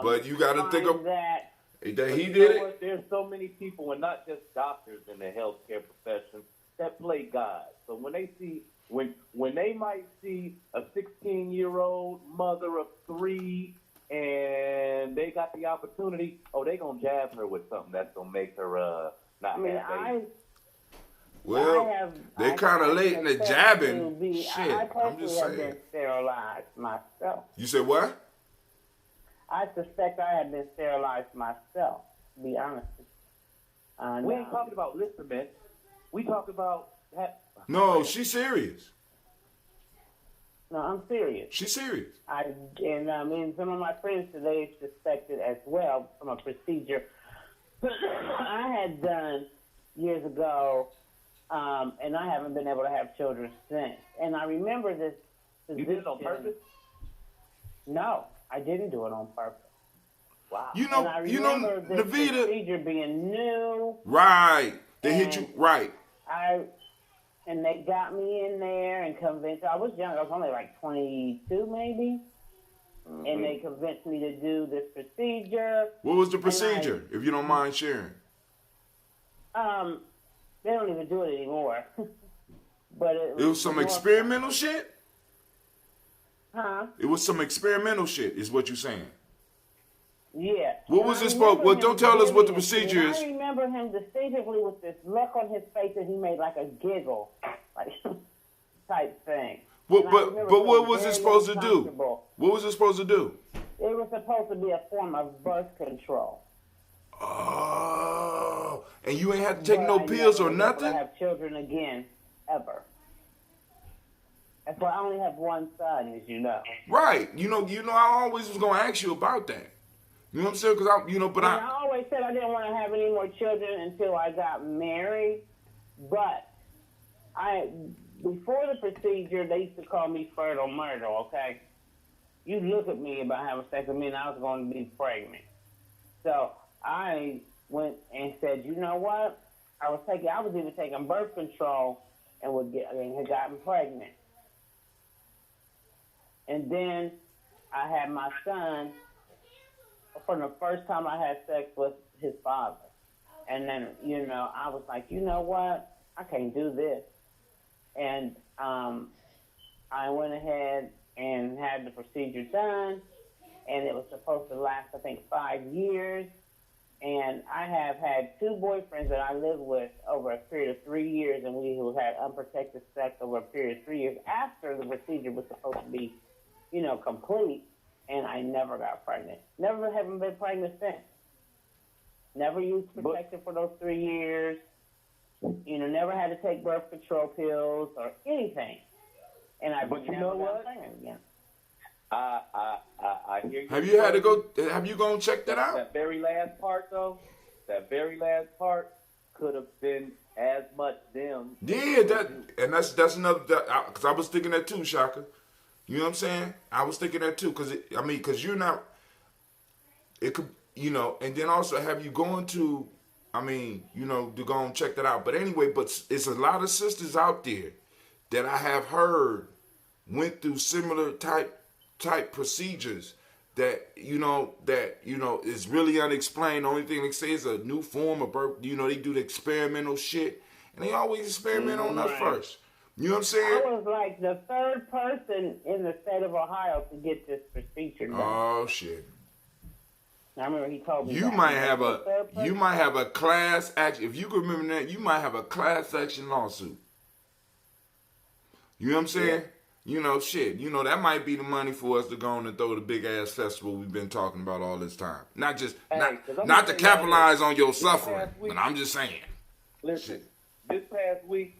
but you got to think of that he did it. There's so many people, and not just doctors in the healthcare profession, that play God. So when they see when they might see a 16-year-old mother of 3 and they got the opportunity, they gonna jab her with something that's gonna make her not have Well, they're kind of late in the jabbing. Shit, I'm just saying. I have been sterilized myself. You said what? I suspect I have been sterilized myself, to be honest. We ain't talking about listerment. We talk about... No, she's serious. No, I'm serious. She's serious. Some of my friends today suspected as well from a procedure I had done years ago, and I haven't been able to have children since. And I remember this physician... You did it on purpose? No, I didn't do it on purpose. Wow. You know, this Navita, procedure being new. Right. They hit you right. And they got me in there and convinced. I was young. I was only like 22, maybe. Mm-hmm. And they convinced me to do this procedure. What was the procedure, if you don't mind sharing? They don't even do it anymore. But it was some experimental shit? Huh? It was some experimental shit, is what you're saying. Yeah. What was this for? Well, don't tell us what the procedure is. I remember him distinctively with this look on his face that he made like a giggle, like type thing. But what was it supposed to do? What was it supposed to do? It was supposed to be a form of birth control. Oh, and you ain't had to take no pills or nothing? I have children again, ever. That's why I only have one son, as you know. Right. You know, I always was gonna ask you about that. You know what I'm saying? Because I always said I didn't want to have any more children until I got married. But before the procedure, they used to call me fertile murder. Okay, you look at me about having sex with me, and I was going to be pregnant. So I went and said, you know what? I was even taking birth control and had gotten pregnant. And then I had my son from the first time I had sex with his father. And then, I was like, you know what? I can't do this. And I went ahead and had the procedure done, and it was supposed to last, I think, 5 years. And I have had 2 boyfriends that I lived with over a period of 3 years, and we had unprotected sex over a period of 3 years after the procedure was supposed to be, complete, and I never got pregnant. Never haven't been pregnant since. Never used protection for those 3 years. Never had to take birth control pills or anything. And I but you never know got what? pregnant again. I hear you. Have you had to go? Have you gone check that out? That very last part, though, could have been as much them. Yeah, that's another. Because I was thinking that too, Shaka. You know what I'm saying? I was thinking that too, because you're not. It could, and then also have you going to, to go and check that out. But anyway, it's a lot of sisters out there that I have heard went through similar type procedures that is really unexplained. The only thing they say is a new form of birth. They do the experimental shit, and they always experiment on us first. You know what I'm saying? I was like the 3rd person in the state of Ohio to get this procedure done. Oh shit! I remember he told me you might have a class action. If you can remember that, you might have a class action lawsuit. You know what I'm saying? Yeah. Shit. That might be the money for us to go on and throw the big ass festival we've been talking about all this time. Not to capitalize on your suffering, but I'm just saying. Listen, this past week,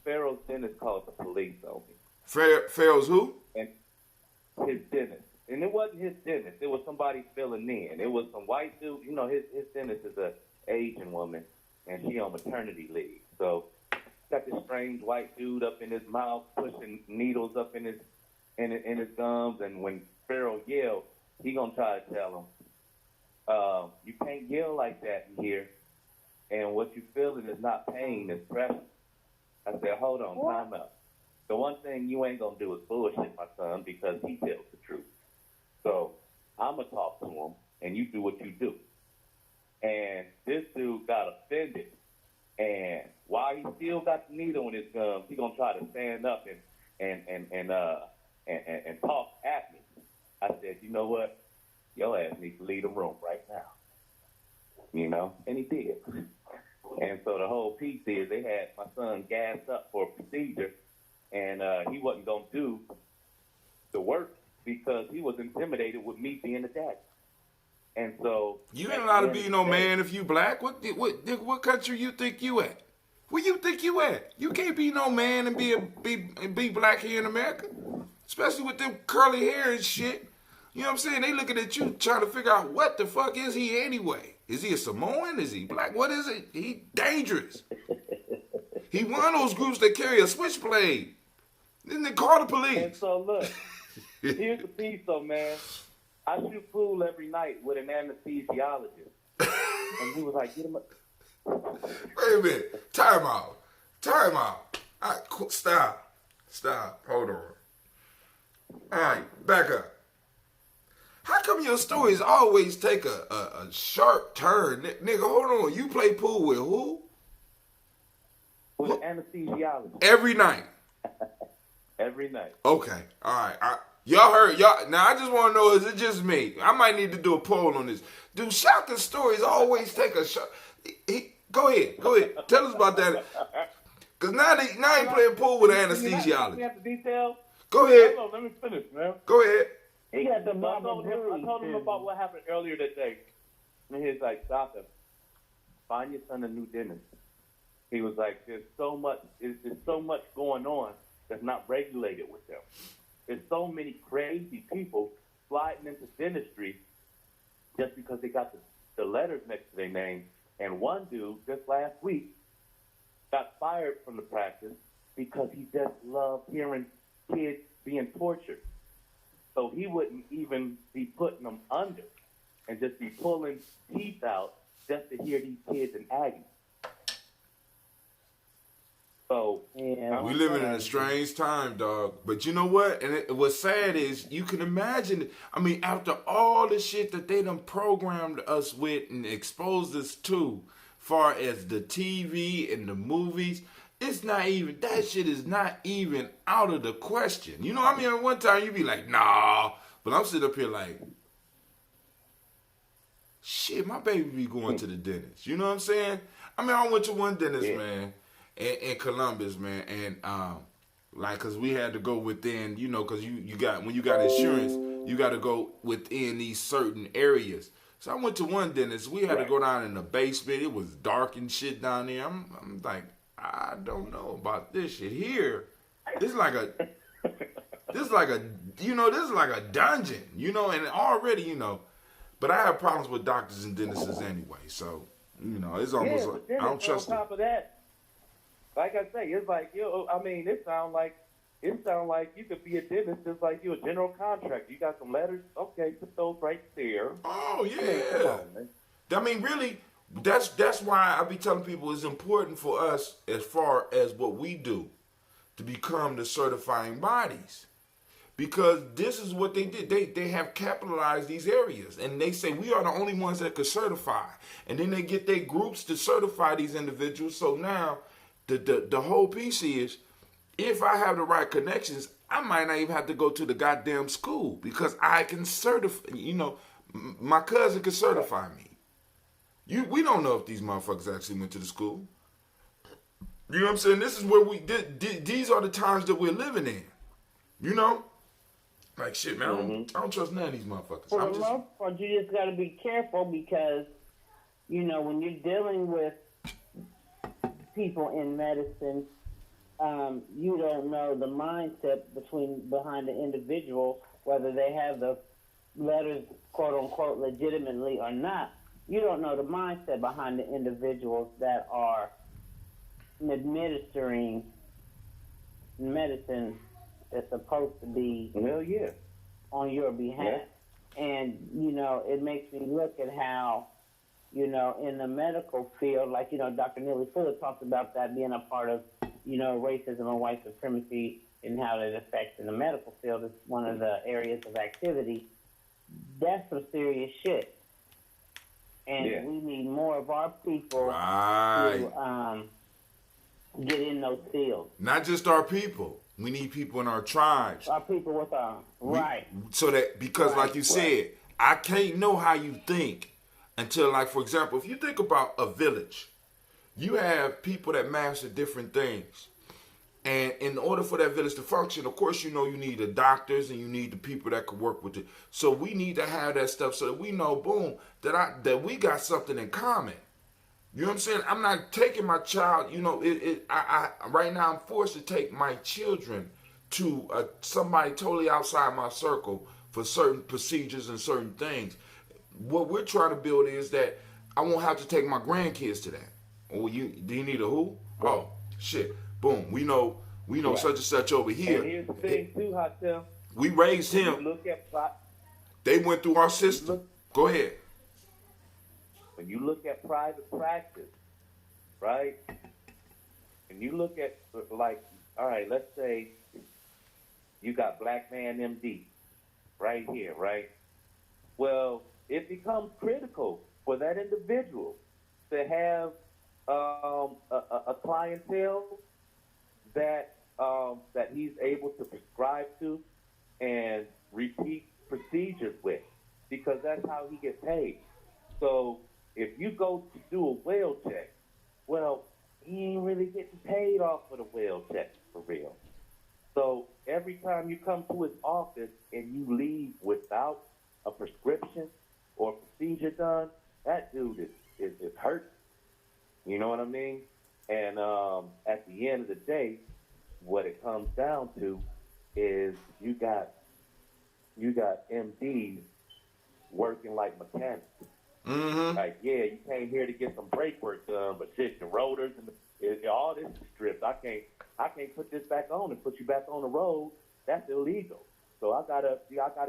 Pharaoh's dentist called the police on me. Pharaoh's who? And his dentist. And it wasn't his dentist. It was somebody filling in. It was some white dude. His dentist is a Asian woman, and she on maternity leave. So got this strange white dude up in his mouth, pushing needles up in his gums. And when Pharaoh yelled, he gonna try to tell him, you can't yell like that in here. And what you feeling is not pain, it's pressure. I said, hold on, time out. The one thing you ain't gonna do is bullshit my son, because he tells the truth. So I'm gonna talk to him, and you do what you do. And this dude got offended, and while he still got the needle in his gums, he gonna try to stand up and talk at me. I said, you know what? Your ass needs to leave the room right now. And he did. And so the whole piece is they had my son gassed up for a procedure, and he wasn't going to do the work because he was intimidated with me being a daddy. And so you ain't allowed to be no man if you black. What country you think you at? Where you think you at? You can't be no man and be black here in America, especially with them curly hair and shit. You know what I'm saying? They looking at you trying to figure out what the fuck is he anyway. Is he a Samoan? Is he black? What is it? He dangerous. He one of those groups that carry a switchblade. Then they call the police. And so look, here's the piece though, man. I shoot pool every night with an anesthesiologist. And he was like, get him up. Wait a minute. Time out. All right, stop. Hold on. All right, back up. How come your stories always take a sharp turn? Nigga, hold on. You play pool with who? With an anesthesiologist. Every night? Every night. Okay. All right. Y'all heard. Now, I just want to know, is it just me? I might need to do a poll on this. Do Shaka's stories always take a sharp... Go ahead. Tell us about that. Because now he playing pool with an anesthesiologist. You have the details? Go ahead. Hold on, let me finish, man. Go ahead. He got the I Baba told him about what happened earlier that day. And he's like, "Doctor, find your son a new dentist." He was like, there's so much going on that's not regulated with them. There's so many crazy people sliding into dentistry just because they got the letters next to their name. And one dude just last week got fired from the practice because he just loved hearing kids being tortured. So he wouldn't even be putting them under and just be pulling teeth out just to hear these kids in agony. So yeah, we living in a strange time, dog. But you know what? And what's sad is you can imagine. I mean, after all the shit that they done programmed us with and exposed us to, far as the TV and the movies, it's not even, that shit is not even out of the question. You know what I mean? At one time you be like, nah. But I'm sitting up here like, shit, my baby be going to the dentist. You know what I'm saying? I mean, I went to one dentist, man, in Columbus, man, and like, cause we had to go within, you know, cause you got, when you got insurance, you got to go within these certain areas. So I went to one dentist. We had to go down in the basement. It was dark and shit down there. I'm like, I don't know about this shit here. This is like a dungeon, you know, and already, you know. But I have problems with doctors and dentists anyway, so, you know, it's almost like, I don't trust them. On top of that, like I say, it's like, I mean, it sounds like you could be a dentist just like you a general contractor. You got some letters, okay, put those right there. Oh, yeah. I mean, come on, man. I mean, really, that's why I be telling people it's important for us, as far as what we do, to become the certifying bodies. Because this is what they did. They have capitalized these areas. And they say we are the only ones that could certify. And then they get their groups to certify these individuals. So now the whole piece is, if I have the right connections, I might not even have to go to the goddamn school. Because I can certify, you know, my cousin can certify me. We don't know if these motherfuckers actually went to the school. You know what I'm saying? This is where these are the times that we're living in. You know? Like, shit, man, I don't trust none of these motherfuckers. For the most part, you just got to be careful because, you know, when you're dealing with people in medicine, you don't know the mindset behind the individual, whether they have the letters, quote unquote, legitimately or not. You don't know the mindset behind the individuals that are administering medicine that's supposed to be on your behalf. Yeah. And, you know, it makes me look at how, you know, in the medical field, like, you know, Dr. Neely Fuller talks about that being a part of, you know, racism and white supremacy and how it affects in the medical field. It's one of the areas of activity. That's some serious shit. And we need more of our people to get in those fields. Not just our people. We need people in our tribes. Our people with our, So that, because like you said, I can't know how you think until, like, for example, if you think about a village, you have people that master different things. And in order for that village to function, of course, you know, you need the doctors and you need the people that could work with it. So we need to have that stuff so that we know, boom, that we got something in common. You know what I'm saying? I'm not taking my child, you know, I right now I'm forced to take my children to somebody totally outside my circle for certain procedures and certain things. What we're trying to build is that I won't have to take my grandkids to that. Oh, do you need a who? Oh, shit. Boom. We know such and such over here. And here's the thing too, Hatem. We raised him. They went through our system. Go ahead. When you look at private practice, right? And you look at, like, all right, let's say you got Black Man MD right here, right? Well, it becomes critical for that individual to have a clientele that he's able to prescribe to and repeat procedures with, because that's how he gets paid. So if you go to do a well check, well, he ain't really getting paid off for the well check for real. So every time you come to his office and you leave without a prescription or procedure done, that dude is hurt. You know what I mean? And at the end of the day, what it comes down to is you got MDs working like mechanics. Mm-hmm. Like, yeah, you came here to get some brake work done, but shit, the rotors and all this is stripped. I can't put this back on and put you back on the road. That's illegal. So I gotta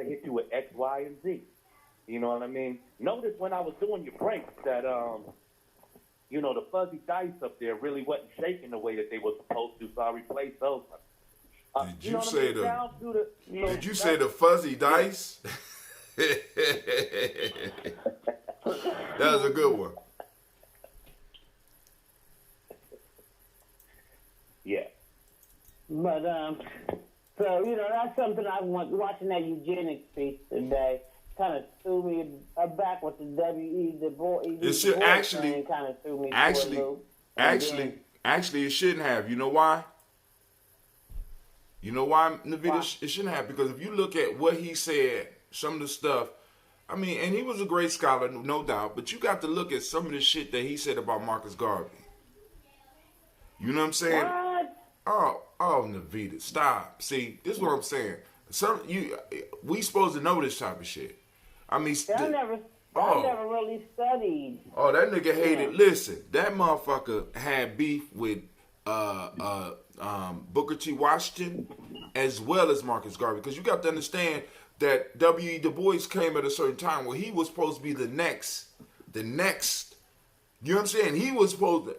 hit you with X, Y, and Z. You know what I mean? Notice when I was doing your brakes that the fuzzy dice up there really wasn't shaking the way that they were supposed to, so I replaced those. Did you say the fuzzy dice? That was a good one. Yeah. But so that's something I want. Watching that eugenics piece today kind of threw me back with the W.E. Du Bois. It should actually kind of threw me Actually, it shouldn't have. You know why? Navita? Why? It shouldn't have, because if you look at what he said, some of the stuff, I mean, and he was a great scholar, no doubt, but you got to look at some of the shit that he said about Marcus Garvey. You know what I'm saying? What? Oh, Navita, stop. See, this is what I'm saying. We supposed to know this type of shit. I mean, I never really studied. Oh, that nigga hated. Listen, that motherfucker had beef with Booker T. Washington as well as Marcus Garvey, because you got to understand that W.E. Du Bois came at a certain time where he was supposed to be the next. You know what I'm saying? He was supposed to.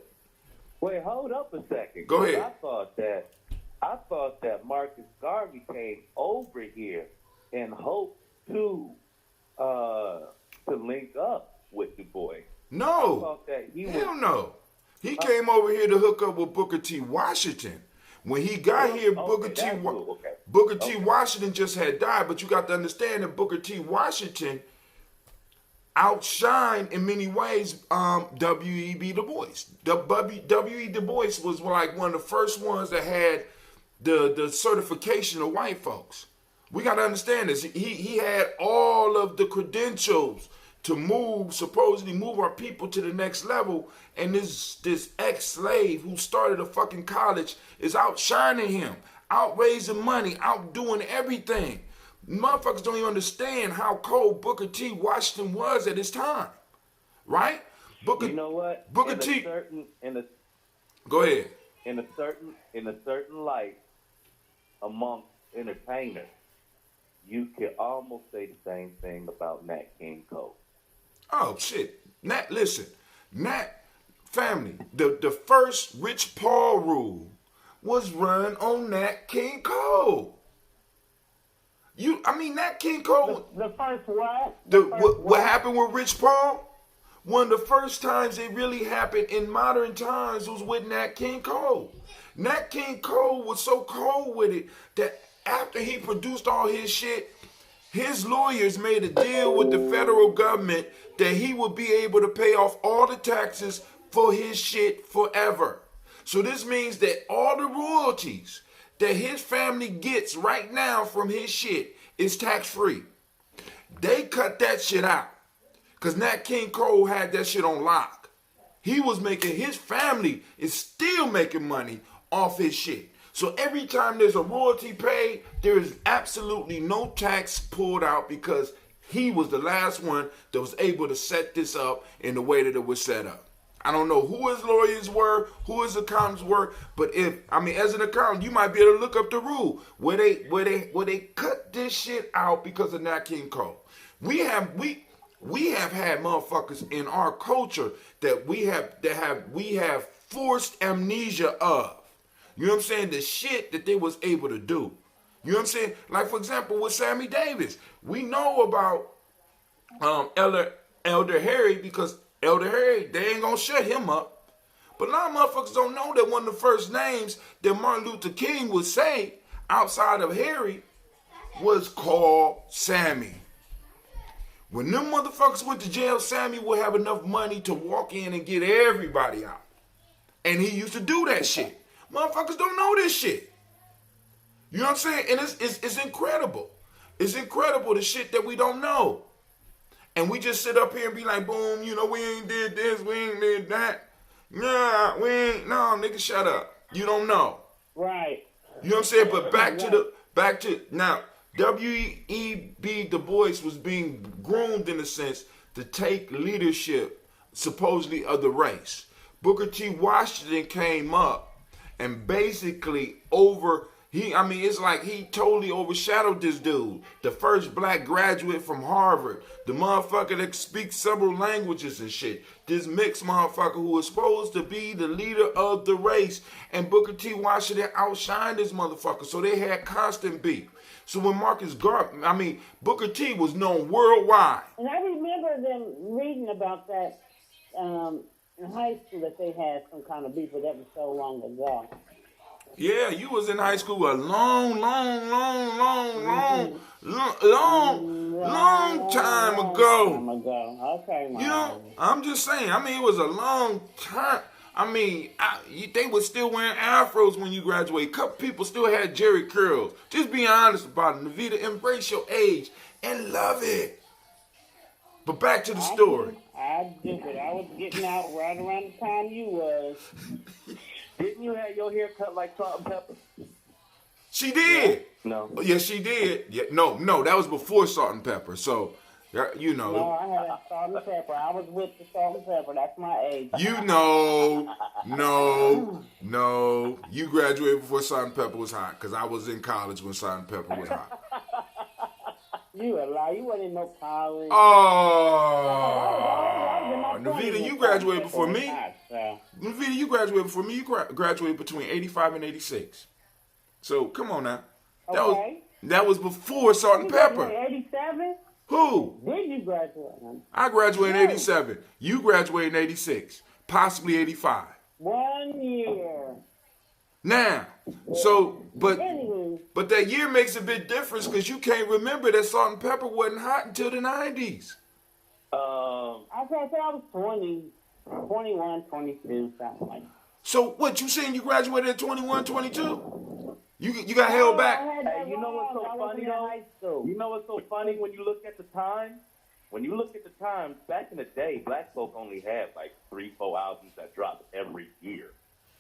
Wait, hold up a second. Go ahead. I thought that Marcus Garvey came over here in hope to link up with Du Bois. No. Hell no. He came over here to hook up with Booker T. Washington. When he got here, Booker T. Washington just had died, but you got to understand that Booker T. Washington outshined in many ways W.E.B. Du Bois. W.E. Du Bois was like one of the first ones that had the certification of white folks. We got to understand this. He had all of the credentials to supposedly move our people to the next level, and this ex-slave who started a fucking college is outshining him, out raising money, outdoing everything. Motherfuckers don't even understand how cold Booker T. Washington was at his time, right? You know what? Booker T. Go ahead. In a certain light, amongst entertainers, you can almost say the same thing about Nat King Cole. Oh shit, Nat! Listen, Nat family. The first Rich Paul rule was run on Nat King Cole. Nat King Cole. The first what? What happened with Rich Paul? One of the first times it really happened in modern times was with Nat King Cole. Nat King Cole was so cold with it that after he produced all his shit, his lawyers made a deal with the federal government that he would be able to pay off all the taxes for his shit forever. So this means that all the royalties that his family gets right now from his shit is tax-free. They cut that shit out because Nat King Cole had that shit on lock. His family is still making money off his shit. So every time there's a royalty paid, there is absolutely no tax pulled out because he was the last one that was able to set this up in the way that it was set up. I don't know who his lawyers were, who his accountants were, but as an accountant, you might be able to look up the rule where they cut this shit out because of Nat King Cole. We have had motherfuckers in our culture that we have forced amnesia of. You know what I'm saying? The shit that they was able to do. You know what I'm saying? Like, for example, with Sammy Davis. We know about Elder Harry because Elder Harry, they ain't gonna shut him up. But a lot of motherfuckers don't know that one of the first names that Martin Luther King would say outside of Harry was called Sammy. When them motherfuckers went to jail, Sammy would have enough money to walk in and get everybody out. And he used to do that shit. Motherfuckers don't know this shit. You know what I'm saying? And it's incredible. It's incredible the shit that we don't know. And we just sit up here and be like, boom, you know, we ain't did this, we ain't did that. Nah, we ain't, no, nigga, shut up. You don't know. Right. You know what I'm saying? But back to, now, W.E.B. Du Bois was being groomed in a sense to take leadership, supposedly, of the race. Booker T. Washington came up and basically it's like he totally overshadowed this dude. The first black graduate from Harvard. The motherfucker that speaks several languages and shit. This mixed motherfucker who was supposed to be the leader of the race. And Booker T. Washington outshined this motherfucker. So they had constant beef. So when Booker T was known worldwide. And I remember them reading about that in high school, that they had some kind of beef, but that was so long ago. Yeah, you was in high school a long time ago. Okay, you know, I'm just saying. It was a long time. They were still wearing afros when you graduated. A couple people still had Jerry curls. Just be honest about it. Navita, embrace your age and love it. But back to the story. I did it. I was getting out right around the time you was. Didn't you have your hair cut like Salt and Pepper? She did. No. Yes, she did. Yeah, no, that was before Salt and Pepper. So, you know. No, I had Salt and Pepper. I was with the Salt and Pepper. That's my age. You know, no. You graduated before Salt and Pepper was hot, because I was in college when Salt and Pepper was hot. You a lie. You wasn't in no college. Oh, Navita, you graduated before me. Navita, you graduated before me. You graduated between 85 and 86. So, come on now. That was before Salt and Pepper. 87? Who? Did you graduate? I graduated in 87. You graduated in 86. Possibly 85. 1 year. Now, but that year makes a big difference because you can't remember that Salt and Pepper wasn't hot until the 90s. I was 20, 21, 22, something like that. So what, you saying you graduated at 21, 22? You got held back? Hey, you know what's so funny though? You know what's so funny when you look at the time? When you look at the time, back in the day, black folk only had like 3-4 albums that dropped every year,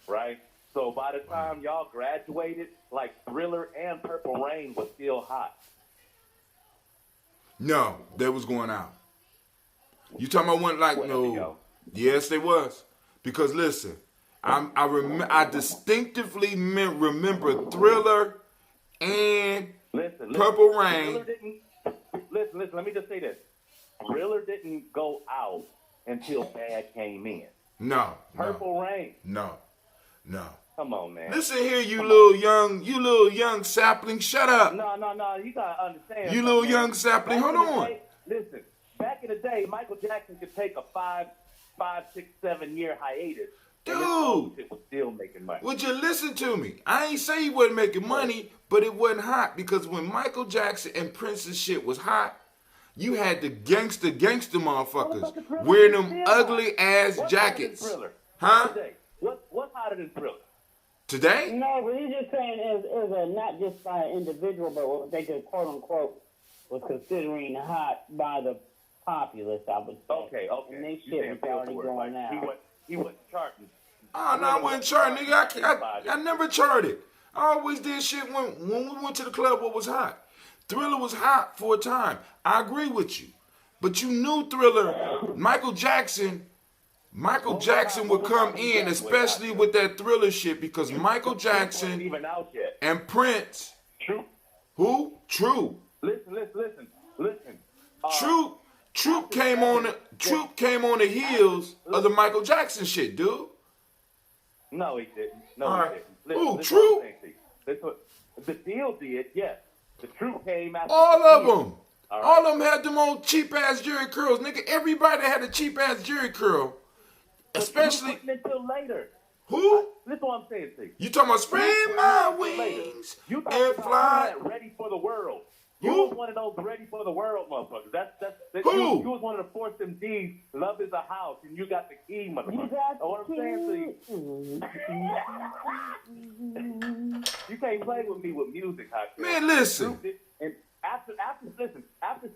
right? So by the time y'all graduated, like Thriller and Purple Rain was still hot. No, they was going out. You talking about one like no? Yes, they was. Because listen, I distinctively remember Thriller and Purple Rain. Listen. Let me just say this: Thriller didn't go out until Bad came in. No. Purple Rain. No. Come on, man. Listen here, you little young sapling. Shut up. No. You gotta understand. You little young sapling. Hold on. Listen. Back in the day, Michael Jackson could take a 5, 6, 7 year hiatus. Dude, it was still making money. Would you listen to me? I ain't say he wasn't making money, but it wasn't hot because when Michael Jackson and Prince's shit was hot, you had the gangster motherfuckers wearing them ugly ass jackets. Huh? Today? What's hotter than Thriller? Today? No, but he's just saying it was not just by an individual, but what they could quote unquote was considering hot by the populace, I would say. Okay. And they shit was already going out. He wasn't charting. Oh, no, I wasn't charting, nigga. I never charted. I always did shit when we went to the club what was hot. Thriller was hot for a time. I agree with you. But you knew Thriller, Michael Jackson would come in, especially with that Thriller shit, because Michael Jackson even out yet. And Prince. True. Who? True. Listen. Troop came on the heels of the Michael Jackson shit, dude. No, he didn't. No, right. He didn't. Ooh, Troop? The deal did, yes. The Troop came after all of them. All right. All of them had them old cheap-ass Jerry curls. Nigga, everybody had a cheap-ass Jerry curl. Especially... until later. Who? Listen what I'm saying to you. You talking about spread my wings you and fly. Ready for the world. Who? You was one of those ready for the world motherfuckers. Who? You was one of the Force MDs. Love is a house, and you got the key, motherfucker. Know what I'm saying to you? You can't play with me with music, Hakeem. Man, listen. And after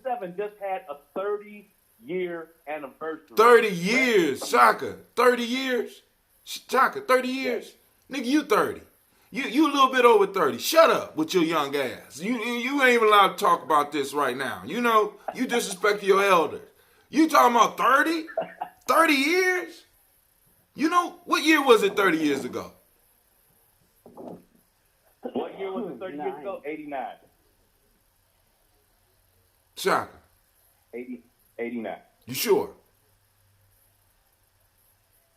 7 just had a 30-year anniversary. 30 years, Shaka. 30 years? Shaka, 30 years? Yeah. Nigga, you 30. You a little bit over 30. Shut up with your young ass. You ain't even allowed to talk about this right now. You know, you disrespect your elders. You talking about 30? 30 years? You know, what year was it 30 years ago? What year was it 30 years ago? 89. Shaka. 89. You sure?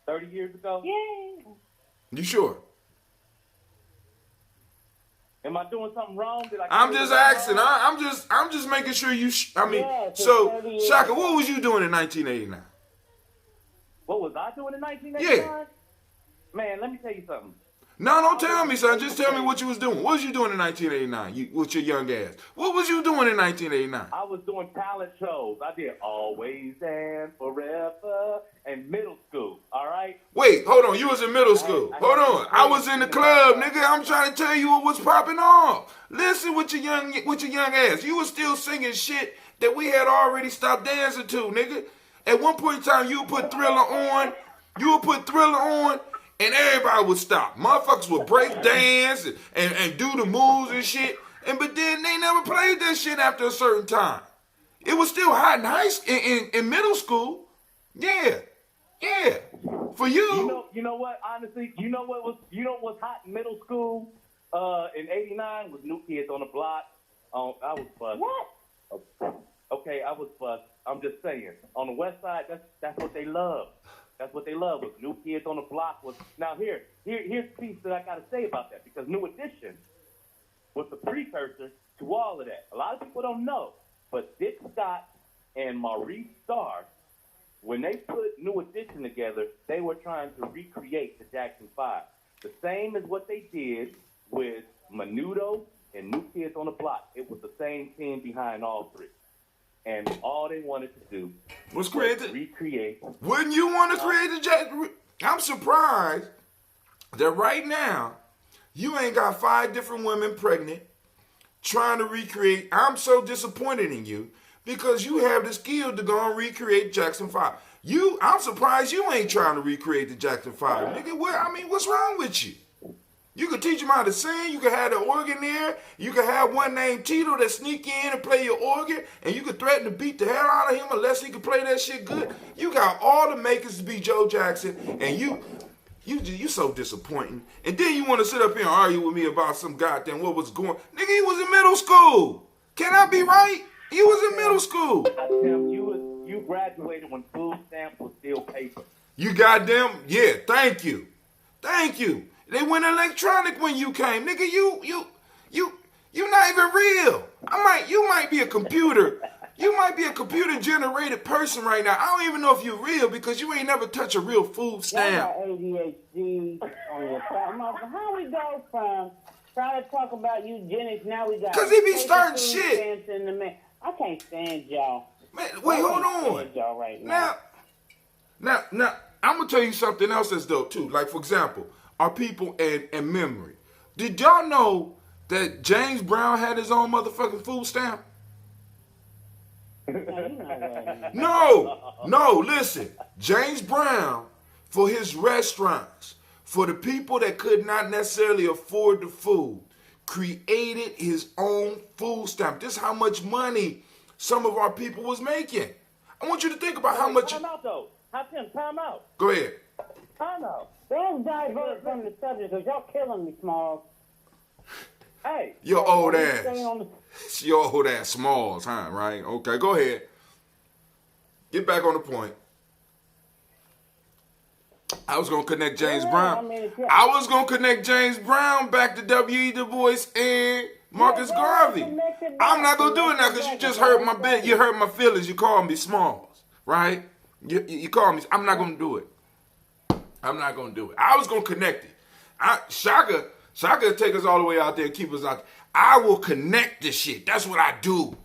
30 years ago? Yeah. You sure? Am I doing something wrong? I'm just asking. I'm just making sure you. So Shaka, what was you doing in 1989? What was I doing in 1989? Yeah. Man, let me tell you something. No, don't tell me, son. Just tell me what you was doing. What was you doing in 1989 with your young ass? What was you doing in 1989? I was doing talent shows. I did Always and Forever and middle school, all right? Wait, hold on. You was in middle school. Hold on. I was in the club, nigga. I'm trying to tell you what was popping off. Listen with your young ass. You was still singing shit that we had already stopped dancing to, nigga. At one point in time, you would put Thriller on. And everybody would stop. Motherfuckers would break dance and do the moves and shit. But then they never played that shit after a certain time. It was still hot in in middle school. Yeah. For you. You know what? Honestly, you know what's hot in middle school? In '89 was New Kids on the Block. I was fussed. What? Okay, I was fussed. I'm just saying. On the West Side, that's what they love. That's what they love. Was New Kids on the Block. Now here's the piece that I got to say about that, because New Edition was the precursor to all of that. A lot of people don't know, but Dick Scott and Maurice Starr, when they put New Edition together, they were trying to recreate the Jackson 5. The same as what they did with Menudo and New Kids on the Block. It was the same team behind all three. And all they wanted to do was recreate. Wouldn't you want to create the Jackson? I'm surprised that right now you ain't got 5 different women pregnant trying to recreate. I'm so disappointed in you because you have the skill to go and recreate Jackson 5. I'm surprised you ain't trying to recreate the Jackson 5. Nigga, what's wrong with you? You could teach them how to sing. You could have the organ there. You could have one named Tito that sneak in and play your organ, and you could threaten to beat the hell out of him unless he could play that shit good. You got all the makers to be Joe Jackson, and you so disappointing. And then you want to sit up here and argue with me about some goddamn what was going. Nigga, he was in middle school. Can I be right? He was in middle school. You graduated when food stamps was still paper. You goddamn Thank you. They went electronic when you came. Nigga, you not even real. You might be a computer. You might be a computer-generated person right now. I don't even know if you're real because you ain't never touched a real food stamp. Y'all got ADHD on your stomach. How we go from trying to talk about eugenics, now we got... Because he be starting shit. I can't stand y'all. Man, wait, hold on. Y'all right now, I'm going to tell you something else that's dope, too. Like, for example... Our people and memory. Did y'all know that James Brown had his own motherfucking food stamp? No, listen. James Brown, for his restaurants, for the people that could not necessarily afford the food, created his own food stamp. This is how much money some of our people was making. I want you to think about how much... Time out, though. Time out. Go ahead. Time out. Don't divert from the subject because y'all killing me, Smalls. Hey. Your old ass. Your old ass Smalls, huh? Right? Okay, go ahead. Get back on the point. I was going to connect James Brown. I was going to connect James Brown back to W.E. Du Bois and Marcus Garvey. I'm not going to do it now because you just hurt my bit. You hurt my feelings. You called me Smalls, right? You called me. I'm not going to do it. I was going to connect it. Shaka take us all the way out there and keep us out there. I will connect this shit. That's what I do.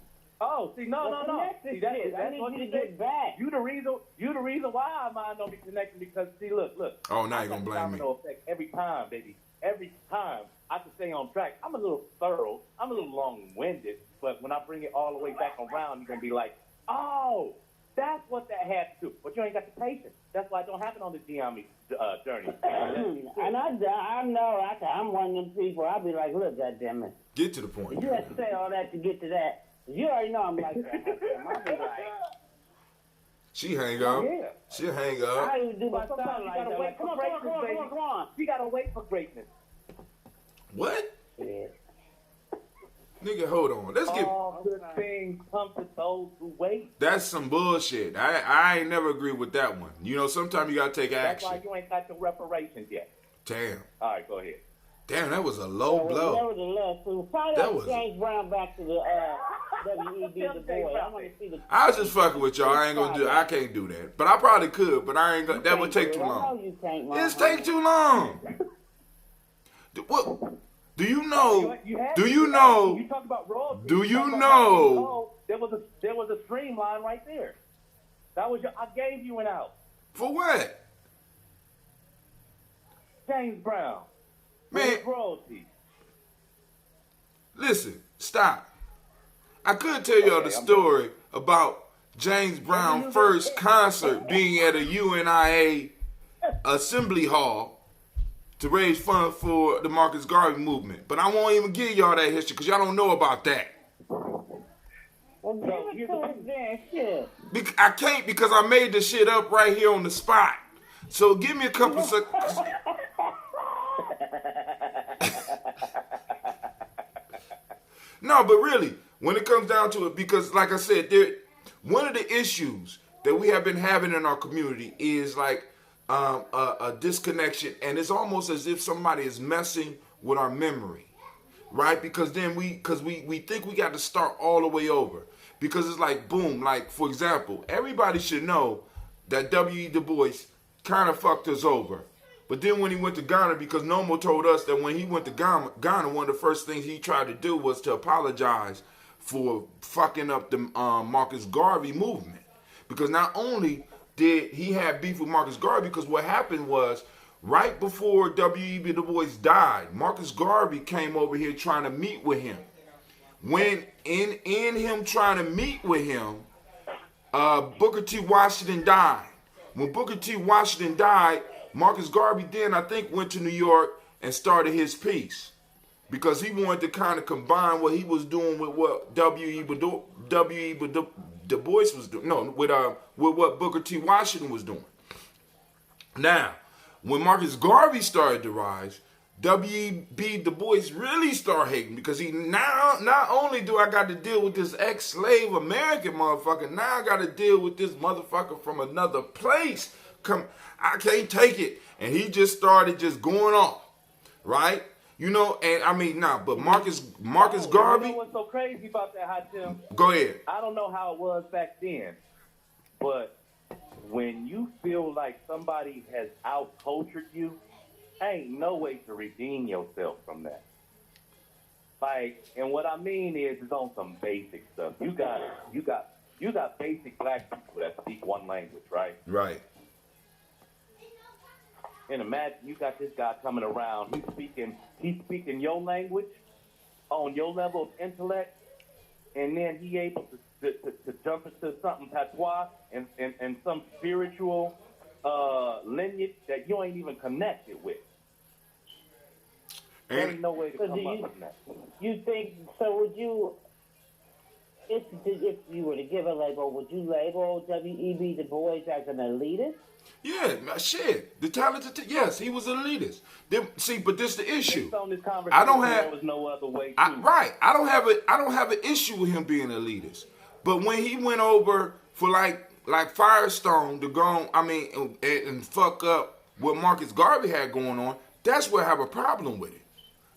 Oh, see, no. See, that's I what need you to say. get back. You the reason why mine don't be connecting because, see, look. Oh, now you're going to blame me. Domino effect every time, baby. every time I can stay on track. I'm a little thorough. I'm a little long-winded. But when I bring it all the way back around, you're going to be like, oh, that's what that had to do. But you ain't got the patience. That's why it don't happen on the Gye-Nyame journey. And I know I'm one of them people. I'll be like, look, goddammit. Get to the point. You have to say all that to get to that. You already know I'm like that. I'll be like, she hang up. Yeah. She'll hang up. I even do my But sometimes son you like gotta that. wait Like, for come greatness, baby. on. You gotta wait for greatness. What? Yeah. Nigga, hold on. Let's get. All good things come to those who wait. That's some bullshit. I ain't never agree with that one. You know, sometimes you gotta take That's action. why you ain't got your reparations yet. Damn. All right, go ahead. Damn, that was a low blow. Nevertheless, so probably That that was- James Brown back to the WEB the boy. I want to see the. I was just fucking with y'all. I ain't gonna do. I can't do that. But I probably could. But I ain't gonna. That would take too I long. know you can't, It's take too long. What? Do you know? Do you know? You talk about royalty. Do you talk about know? royalty. There was a streamline right there. That was I gave you an out. For what? James Brown. Man. With royalty. Listen, stop. I could tell y'all the story about James Brown's first concert being at a UNIA assembly hall to raise funds for the Marcus Garvey movement. But I won't even give y'all that history because y'all don't know about that. Well, give it to us then, shit. I can't because I made the shit up right here on the spot. So give me a couple of seconds. No, but really, when it comes down to it, because like I said, one of the issues that we have been having in our community is like a disconnection, and it's almost as if somebody is messing with our memory, right? Because then we think we got to start all the way over, because it's like boom, like for example, everybody should know that W.E. Du Bois kind of fucked us over. But then when he went to Ghana, because Nomo told us that when he went to Ghana, one of the first things he tried to do was to apologize for fucking up the Marcus Garvey movement. Because not only did he have beef with Marcus Garvey, because what happened was right before W.E.B. Du Bois died, Marcus Garvey came over here trying to meet with him. When in him trying to meet with him, Booker T. Washington died. When Booker T. Washington died, Marcus Garvey then, I think, went to New York and started his piece because he wanted to kind of combine what he was doing with what W.E.B. Du Bois was doing. No, with what Booker T. Washington was doing. Now, when Marcus Garvey started to rise, W.E.B. Du Bois really started hating because he now, not only do I got to deal with this ex-slave American motherfucker, now I got to deal with this motherfucker from another place. I can't take it. And he just started just going off, right? You know, and I mean, but Marcus Garvey. You know what's so crazy about that, Hot Tim? Go ahead. I don't know how it was back then, but when you feel like somebody has out-cultured you, ain't no way to redeem yourself from that. Like, and what I mean is on some basic stuff. You got basic black people that speak one language, right? Right. And imagine you got this guy coming around. He's speaking your language on your level of intellect, and then he able to jump into something patois and some spiritual lineage that you ain't even connected with. There ain't no way to come up with that. You think so? Would you, if you were to give a label, would you label W.E.B. Du Bois as an elitist? Yeah, shit. The talented, yes, he was an elitist. See, but this the issue. Based on this conversation, I don't have. There was no other way. Right. I don't have an issue with him being an elitist. But when he went over for like Firestone to go on, and fuck up what Marcus Garvey had going on, that's where I have a problem with it.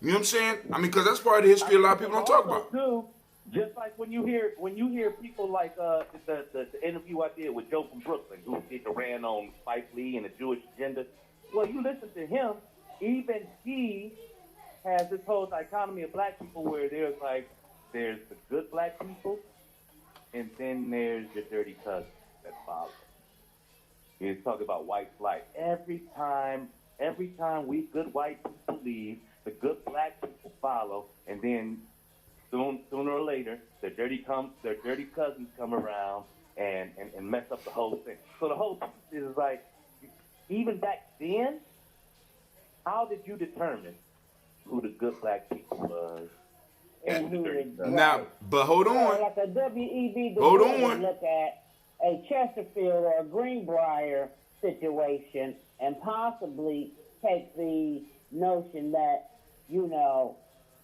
You know what I'm saying? Because that's part of the history a lot of people don't talk about. Too, just like when you hear people like the interview I did with Joe from Brooklyn, who did the ran on Spike Lee and the Jewish agenda. Well, you listen to him, even he has this whole dichotomy of black people where there's the good black people, and then there's your dirty cousins that follow. He's talking about white flight. Every time Every time we good white people leave, the good black people follow, and then sooner or later, their dirty cousins come around and mess up the whole thing. So the whole piece is like, even back then, how did you determine who the good black people was? And who the Now, but hold on. Like a W.E.B. Du Hold Bois on. would look at a Chesterfield or a Greenbrier situation and possibly take the notion that, you know,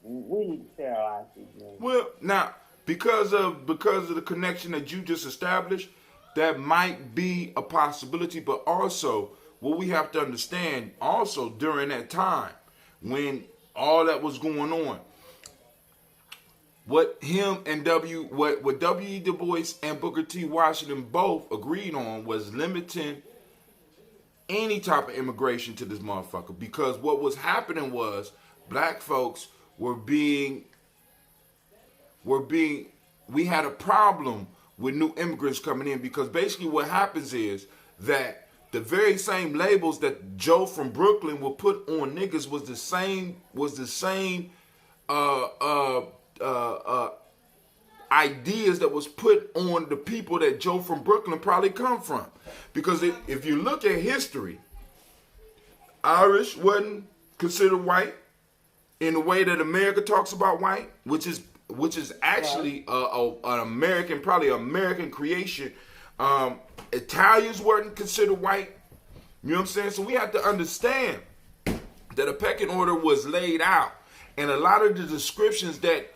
we need to sterilize these men. Well, now, because of the connection that you just established, that might be a possibility, but also what we have to understand also during that time when all that was going on, what W.E. Du Bois and Booker T. Washington both agreed on was limiting any type of immigration to this motherfucker, because what was happening was black folks we had a problem with new immigrants coming in, because basically what happens is that the very same labels that Joe from Brooklyn would put on niggas was the same ideas that was put on the people that Joe from Brooklyn probably come from. Because if you look at history, Irish wasn't considered white in the way that America talks about white, which is actually an American, probably American creation. Italians weren't considered white. You know what I'm saying? So we have to understand that a pecking order was laid out, and a lot of the descriptions that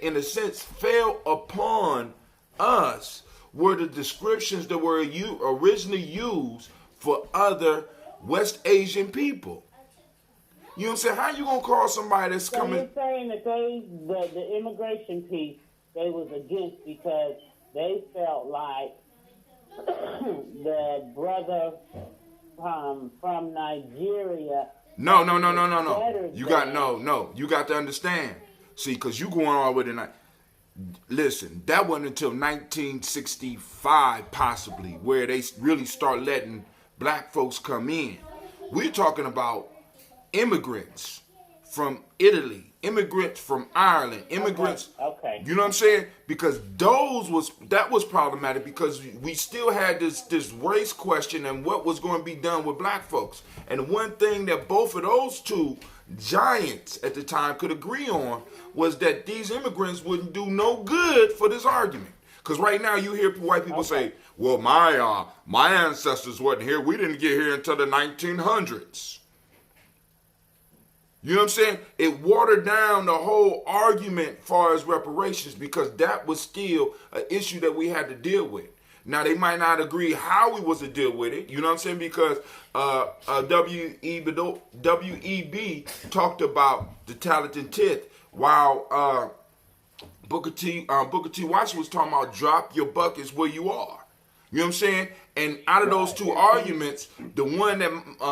in a sense fell upon us were the descriptions that were originally used for other West Asian people. You know what I'm saying? How you gonna call somebody that's so coming? You're saying that the immigration piece they was against because they felt like the brother from Nigeria. No. You got You got to understand. See, because you going all the way to listen, that wasn't until 1965 possibly where they really start letting black folks come in. We're talking about immigrants from Italy, immigrants from Ireland, immigrants. Okay. You know what I'm saying? Because that was problematic, because we still had this race question and what was going to be done with black folks. And one thing that both of those two giants at the time could agree on was that these immigrants wouldn't do no good for this argument. Because right now you hear white people say, well, my ancestors wasn't here. We didn't get here until the 1900s. You know what I'm saying? It watered down the whole argument as far as reparations, because that was still an issue that we had to deal with. Now, they might not agree how we was to deal with it. You know what I'm saying? Because W.E.B. talked about the talented tit, while Booker T. Washington was talking about drop your buckets where you are. You know what I'm saying? And out of those two arguments, the one that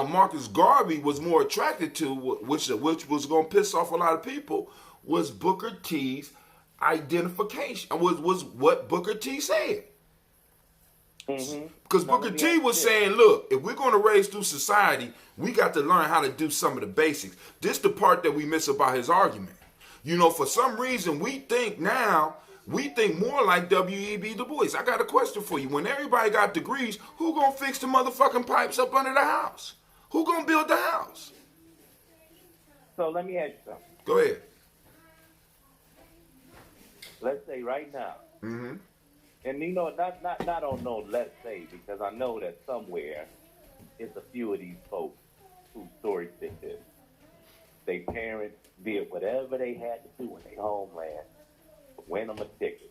Marcus Garvey was more attracted to, which was going to piss off a lot of people, was Booker T's identification. Was what Booker T said. Because Booker T was saying, look, if we're going to raise through society, we got to learn how to do some of the basics. This is the part that we miss about his argument. You know, for some reason, we think more like W.E.B. Du Bois. I got a question for you. When everybody got degrees, who gonna fix the motherfucking pipes up under the house? Who gonna build the house? So let me ask you something. Go ahead. Let's say right now, Mm-hmm. and you know, not on no let's say, because I know that somewhere it's a few of these folks whose stories fit this. They parents did whatever they had to do in their homeland to win them a ticket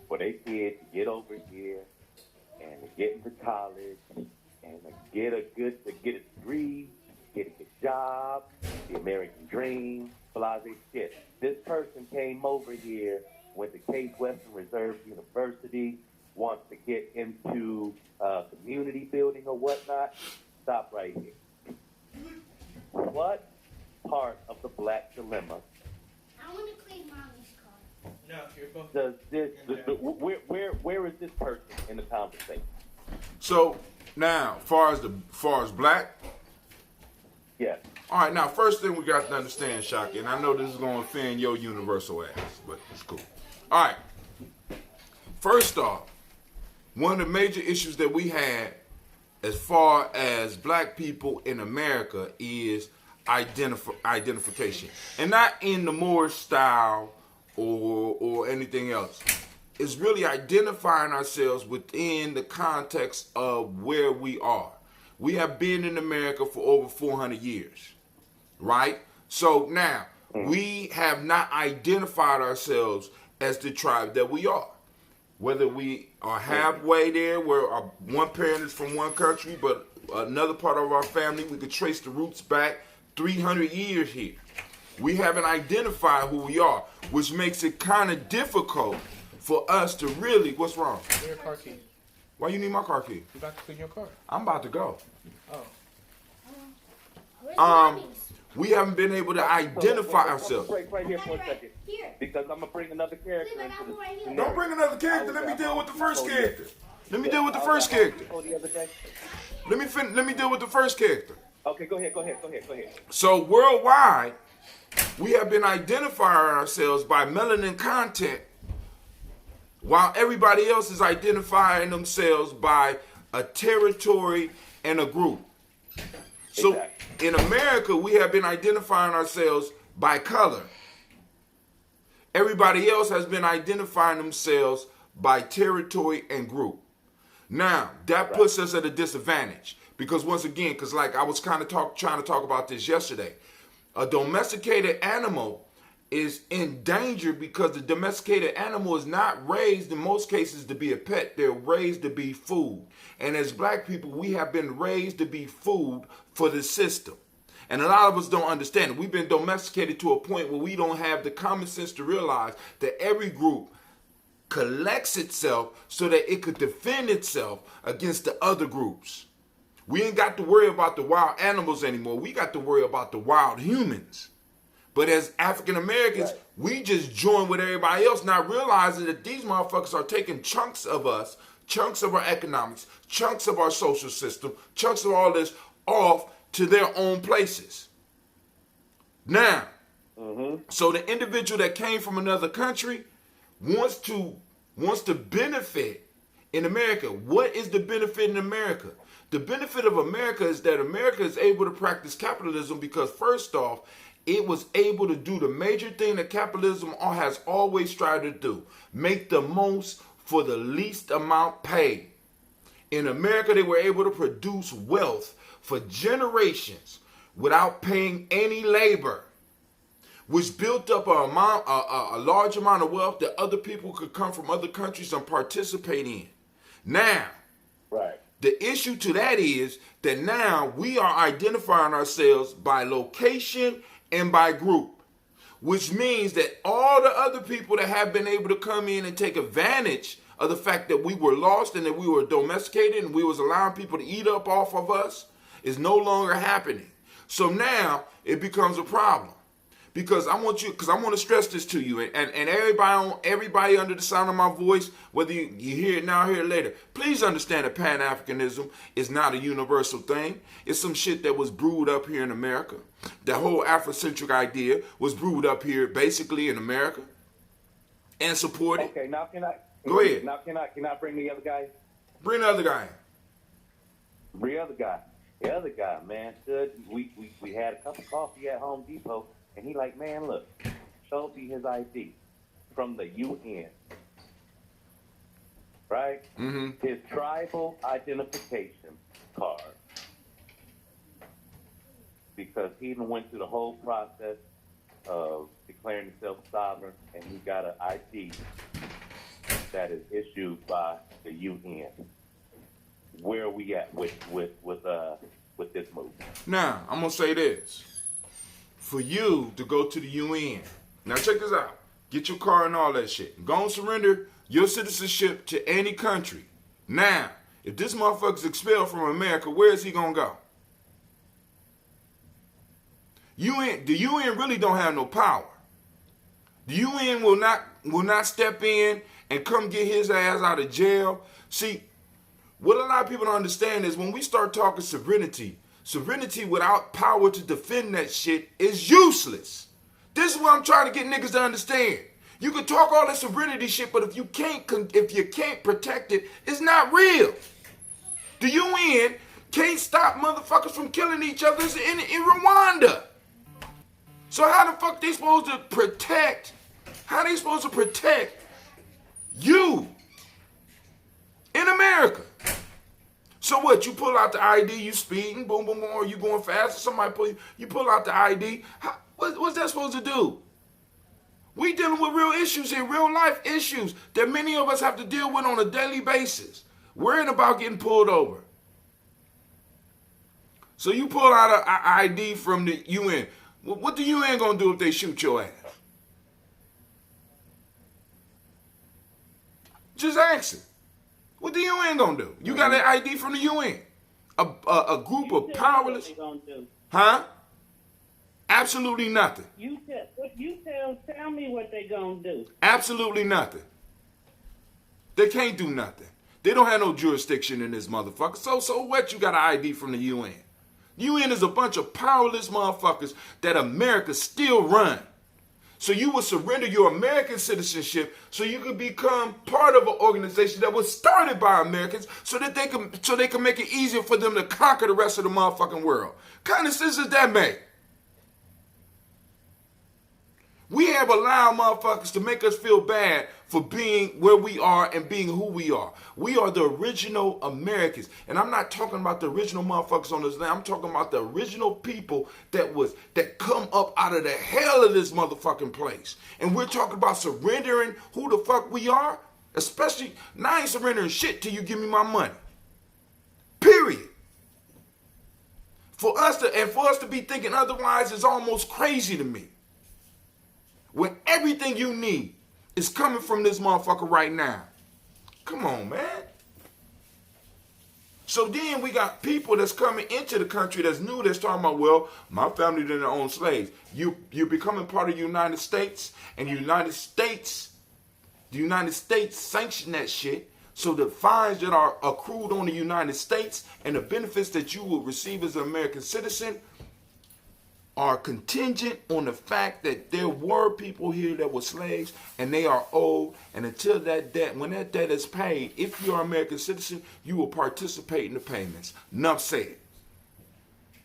for their kids to get over here and to get into college and to get a degree, get a good job, the American dream, blase shit. This person came over here, went to Case Western Reserve University, wants to get into community building or whatnot. Stop right here. What part of the black dilemma I want to clean mommy's car. No, you're both. does this? Where is this person in the conversation? So now, far as black Yes. All right, now, first thing we got to understand, Shaka, and I know this is going to offend your universal ass, but it's cool. All right. First off, one of the major issues that we had as far as black people in America is identification. And not in the Moorish style or anything else. It's really identifying ourselves within the context of where we are. We have been in America for over 400 years, right? So now, we have not identified ourselves as the tribe that we are. Whether we are halfway there, where one parent is from one country, but another part of our family, we could trace the roots back 300 years here. We haven't identified who we are, which makes it kind of difficult for us to really, what's wrong? Your car key. Why you need my car key? You about to clean your car. I'm about to go. Oh. Where's mommy's? We haven't been able to identify ourselves. Break right here for a Right second. here. Because I'm going to bring another character Leave it, into I'm this. right here. Don't bring another character. Let me deal with the first character. Let me deal with the first character. Oh, the other day? Let me deal with the first character. Okay, go ahead. So worldwide, we have been identifying ourselves by melanin content, while everybody else is identifying themselves by a territory and a group. So Exactly. in America, we have been identifying ourselves by color. Everybody else has been identifying themselves by territory and group. Now, that puts us at a disadvantage. Because once again, because like I was kind of trying to talk about this yesterday, a domesticated animal is in danger because the domesticated animal is not raised in most cases to be a pet. They're raised to be food. And as black people, we have been raised to be food for the system. And a lot of us don't understand it. We've been domesticated to a point where we don't have the common sense to realize that every group collects itself so that it could defend itself against the other groups. We ain't got to worry about the wild animals anymore. We got to worry about the wild humans. But as African Americans, we just join with everybody else, not realizing that these motherfuckers are taking chunks of us, chunks of our economics, chunks of our social system, chunks of all this off to their own places. Now, so the individual that came from another country wants to benefit in America. What is the benefit in America? The benefit of America is that America is able to practice capitalism because first off, it was able to do the major thing that capitalism has always tried to do. Make the most for the least amount paid. In America, they were able to produce wealth for generations without paying any labor, which built up a large amount of wealth that other people could come from other countries and participate in. Now, the issue to that is that now we are identifying ourselves by location and by group, which means that all the other people that have been able to come in and take advantage of the fact that we were lost and that we were domesticated and we was allowing people to eat up off of us is no longer happening. So now it becomes a problem. Because I want to stress this to you, and everybody under the sound of my voice, whether you hear it now or hear it later, please understand that Pan-Africanism is not a universal thing. It's some shit that was brewed up here in America. The whole Afrocentric idea was brewed up here basically in America and supported. Okay, now can I Go ahead. Now can I bring the other guy? Bring the other guy in. The other guy, man, we had a cup of coffee at Home Depot. And he like, man, look, showed me his ID from the UN, right? Mm-hmm. His tribal identification card. Because he even went through the whole process of declaring himself sovereign, and he got an ID that is issued by the UN. Where are we at with this move? Now, I'm going to say this. For you to go to the UN. Now check this out. Get your car and all that shit. Go and surrender your citizenship to any country. Now, if this motherfucker's expelled from America, where is he gonna go? The UN really don't have no power. The UN will not step in and come get his ass out of jail. See, what a lot of people don't understand is when we start talking sovereignty, Serenity without power to defend that shit is useless. This is what I'm trying to get niggas to understand. You can talk all this serenity shit, but if you can't protect it, it's not real. The UN can't stop motherfuckers from killing each other in Rwanda. So how the fuck they supposed to protect? How they supposed to protect you in America? So what? You pull out the ID, you speeding, boom, boom, boom, or you going fast? Somebody you pull out the ID. What's that supposed to do? We dealing with real issues here, real life issues that many of us have to deal with on a daily basis. Worrying about getting pulled over. So you pull out an ID from the UN. What the UN gonna do if they shoot your ass? Just ask it. What the UN gonna do? You got an ID from the UN. A group of powerless. What they gonna do? Huh? Absolutely nothing. Tell me what they gonna do. Absolutely nothing. They can't do nothing. They don't have no jurisdiction in this motherfucker. So what? You got an ID from the UN? UN is a bunch of powerless motherfuckers that America still run. So you will surrender your American citizenship so you can become part of an organization that was started by Americans so they can make it easier for them to conquer the rest of the motherfucking world. What kind of sense does that make? We have allowed motherfuckers to make us feel bad for being where we are and being who we are. We are the original Americans. And I'm not talking about the original motherfuckers on this land. I'm talking about the original people that come up out of the hell of this motherfucking place. And we're talking about surrendering who the fuck we are. Especially, now I ain't surrendering shit till you give me my money. Period. For us to be thinking otherwise is almost crazy to me. When everything you need is coming from this motherfucker right now. Come on, man. So then we got people that's coming into the country that's new, that's talking about, well, my family didn't own slaves. You're becoming part of the United States, and the United States sanctioned that shit. So the fines that are accrued on the United States and the benefits that you will receive as an American citizen are contingent on the fact that there were people here that were slaves and they are owed, and until that debt, when that debt is paid, if you're an American citizen, you will participate in the payments. Enough said.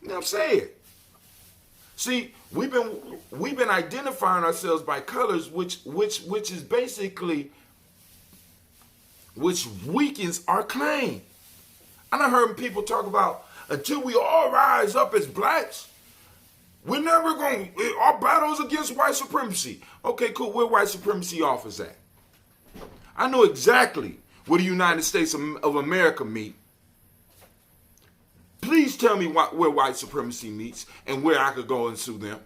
Enough said. See, we've been identifying ourselves by colors, which is basically, which weakens our claim. I done heard people talk about, until we all rise up as blacks, we're never going to, our battles against white supremacy. Okay, cool, where white supremacy offers at? I know exactly where the United States of America meet. Please tell me where white supremacy meets and where I could go and sue them.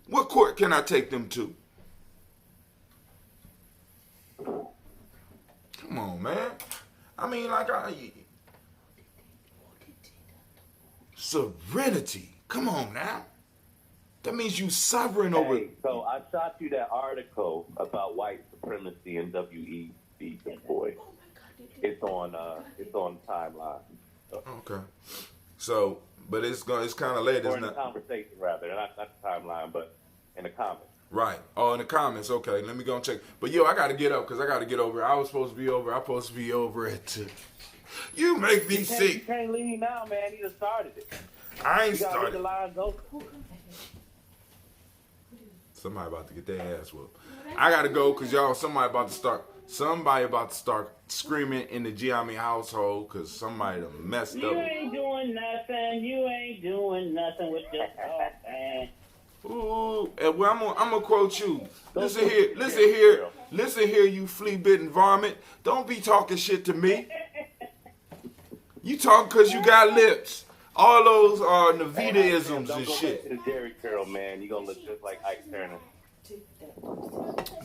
What court can I take them to? Come on, man. I mean, serenity. Come on now. That means you sovereign over. Hey, so I shot you that article about white supremacy and WEB, boy. It's on timeline. So. Okay. So, but it's kind of late. Or in the conversation, rather, not the timeline, but in the comments. Right. Oh, in the comments. Okay. Let me go and check. But yo, I gotta get up because I gotta get over. I'm supposed to be over at 2. You make me sick. You can't leave now, man. You just started it. I ain't you gotta started. Read the lines open. Somebody about to get their ass whooped. I gotta go because y'all. Somebody about to start screaming in the Gye-Nyame household because somebody done messed up. You ain't doing nothing with your talk, man. Ooh, and well, I'm gonna quote you. Listen here, you flea-bitten varmint. Don't be talking shit to me. You talk because you got lips. All those are Navita-isms and shit. Don't go back to the Jerry curl, man. You're gonna look just like Ike Turner.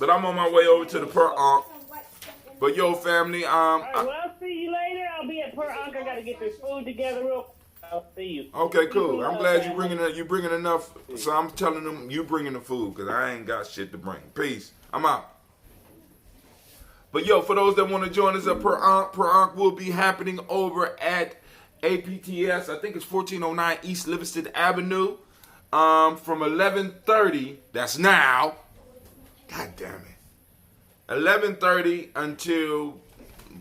But I'm on my way over to the Per Ankh. But yo, family, All right, well, I'll see you later. I'll be at Per Ankh. I gotta get this food together real quick. I'll see you. Okay, cool. I'm glad you bringing enough. So I'm telling them you bringing the food because I ain't got shit to bring. Peace. I'm out. But yo, for those that want to join us at Per Ankh will be happening over at APTS. I think it's 1409 East Livingston Avenue. From 11:30. That's now. God damn it. 11:30 until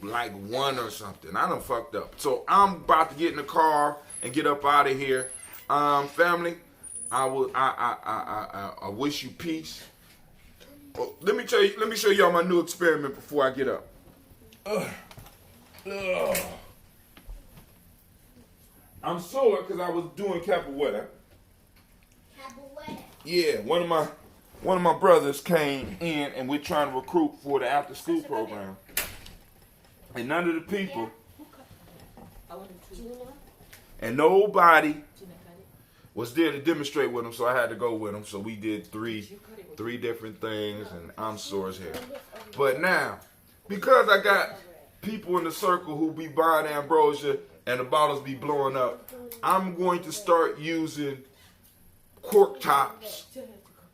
like 1 or something. I done fucked up. So I'm about to get in the car and get up out of here. Family, I wish you peace. Oh, let me show y'all my new experiment before I get up. I'm sore because I was doing capoeira. Yeah, one of my brothers came in and we're trying to recruit for the after school program. And none of the people and nobody was there to demonstrate with him, so I had to go with him. So we did three different things, and I'm sore as hell. But now, because I got people in the circle who be buying ambrosia and the bottles be blowing up, I'm going to start using cork tops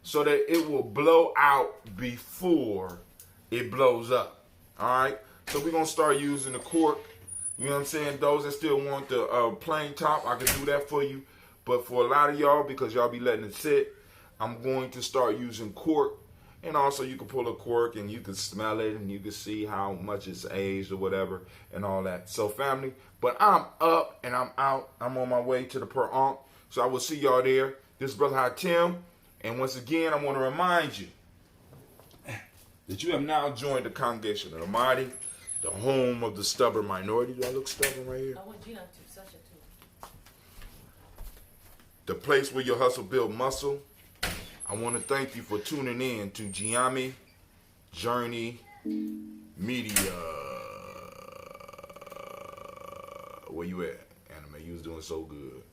so that it will blow out before it blows up. Alright? So we're going to start using the cork. You know what I'm saying? Those that still want the plain top, I can do that for you. But for a lot of y'all, because y'all be letting it sit, I'm going to start using cork. And also you can pull a cork and you can smell it and you can see how much it's aged or whatever and all that. So family, but I'm up and I'm out. I'm on my way to the Per Ankh. So I will see y'all there. This is Brother Hatim. And once again, I want to remind you that you have now joined the congregation of the mighty, the home of the stubborn minority. Do I look stubborn right here? I want Gina to such a too. The place where your hustle build muscle. I want to thank you for tuning in to Gye-Nyame Journey Media. Where you at, Anime? You was doing so good.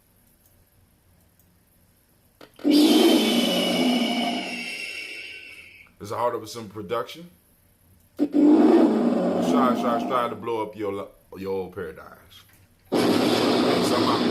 It's a Heart of a Simple production. Try to blow up your old paradigms. So I'm out.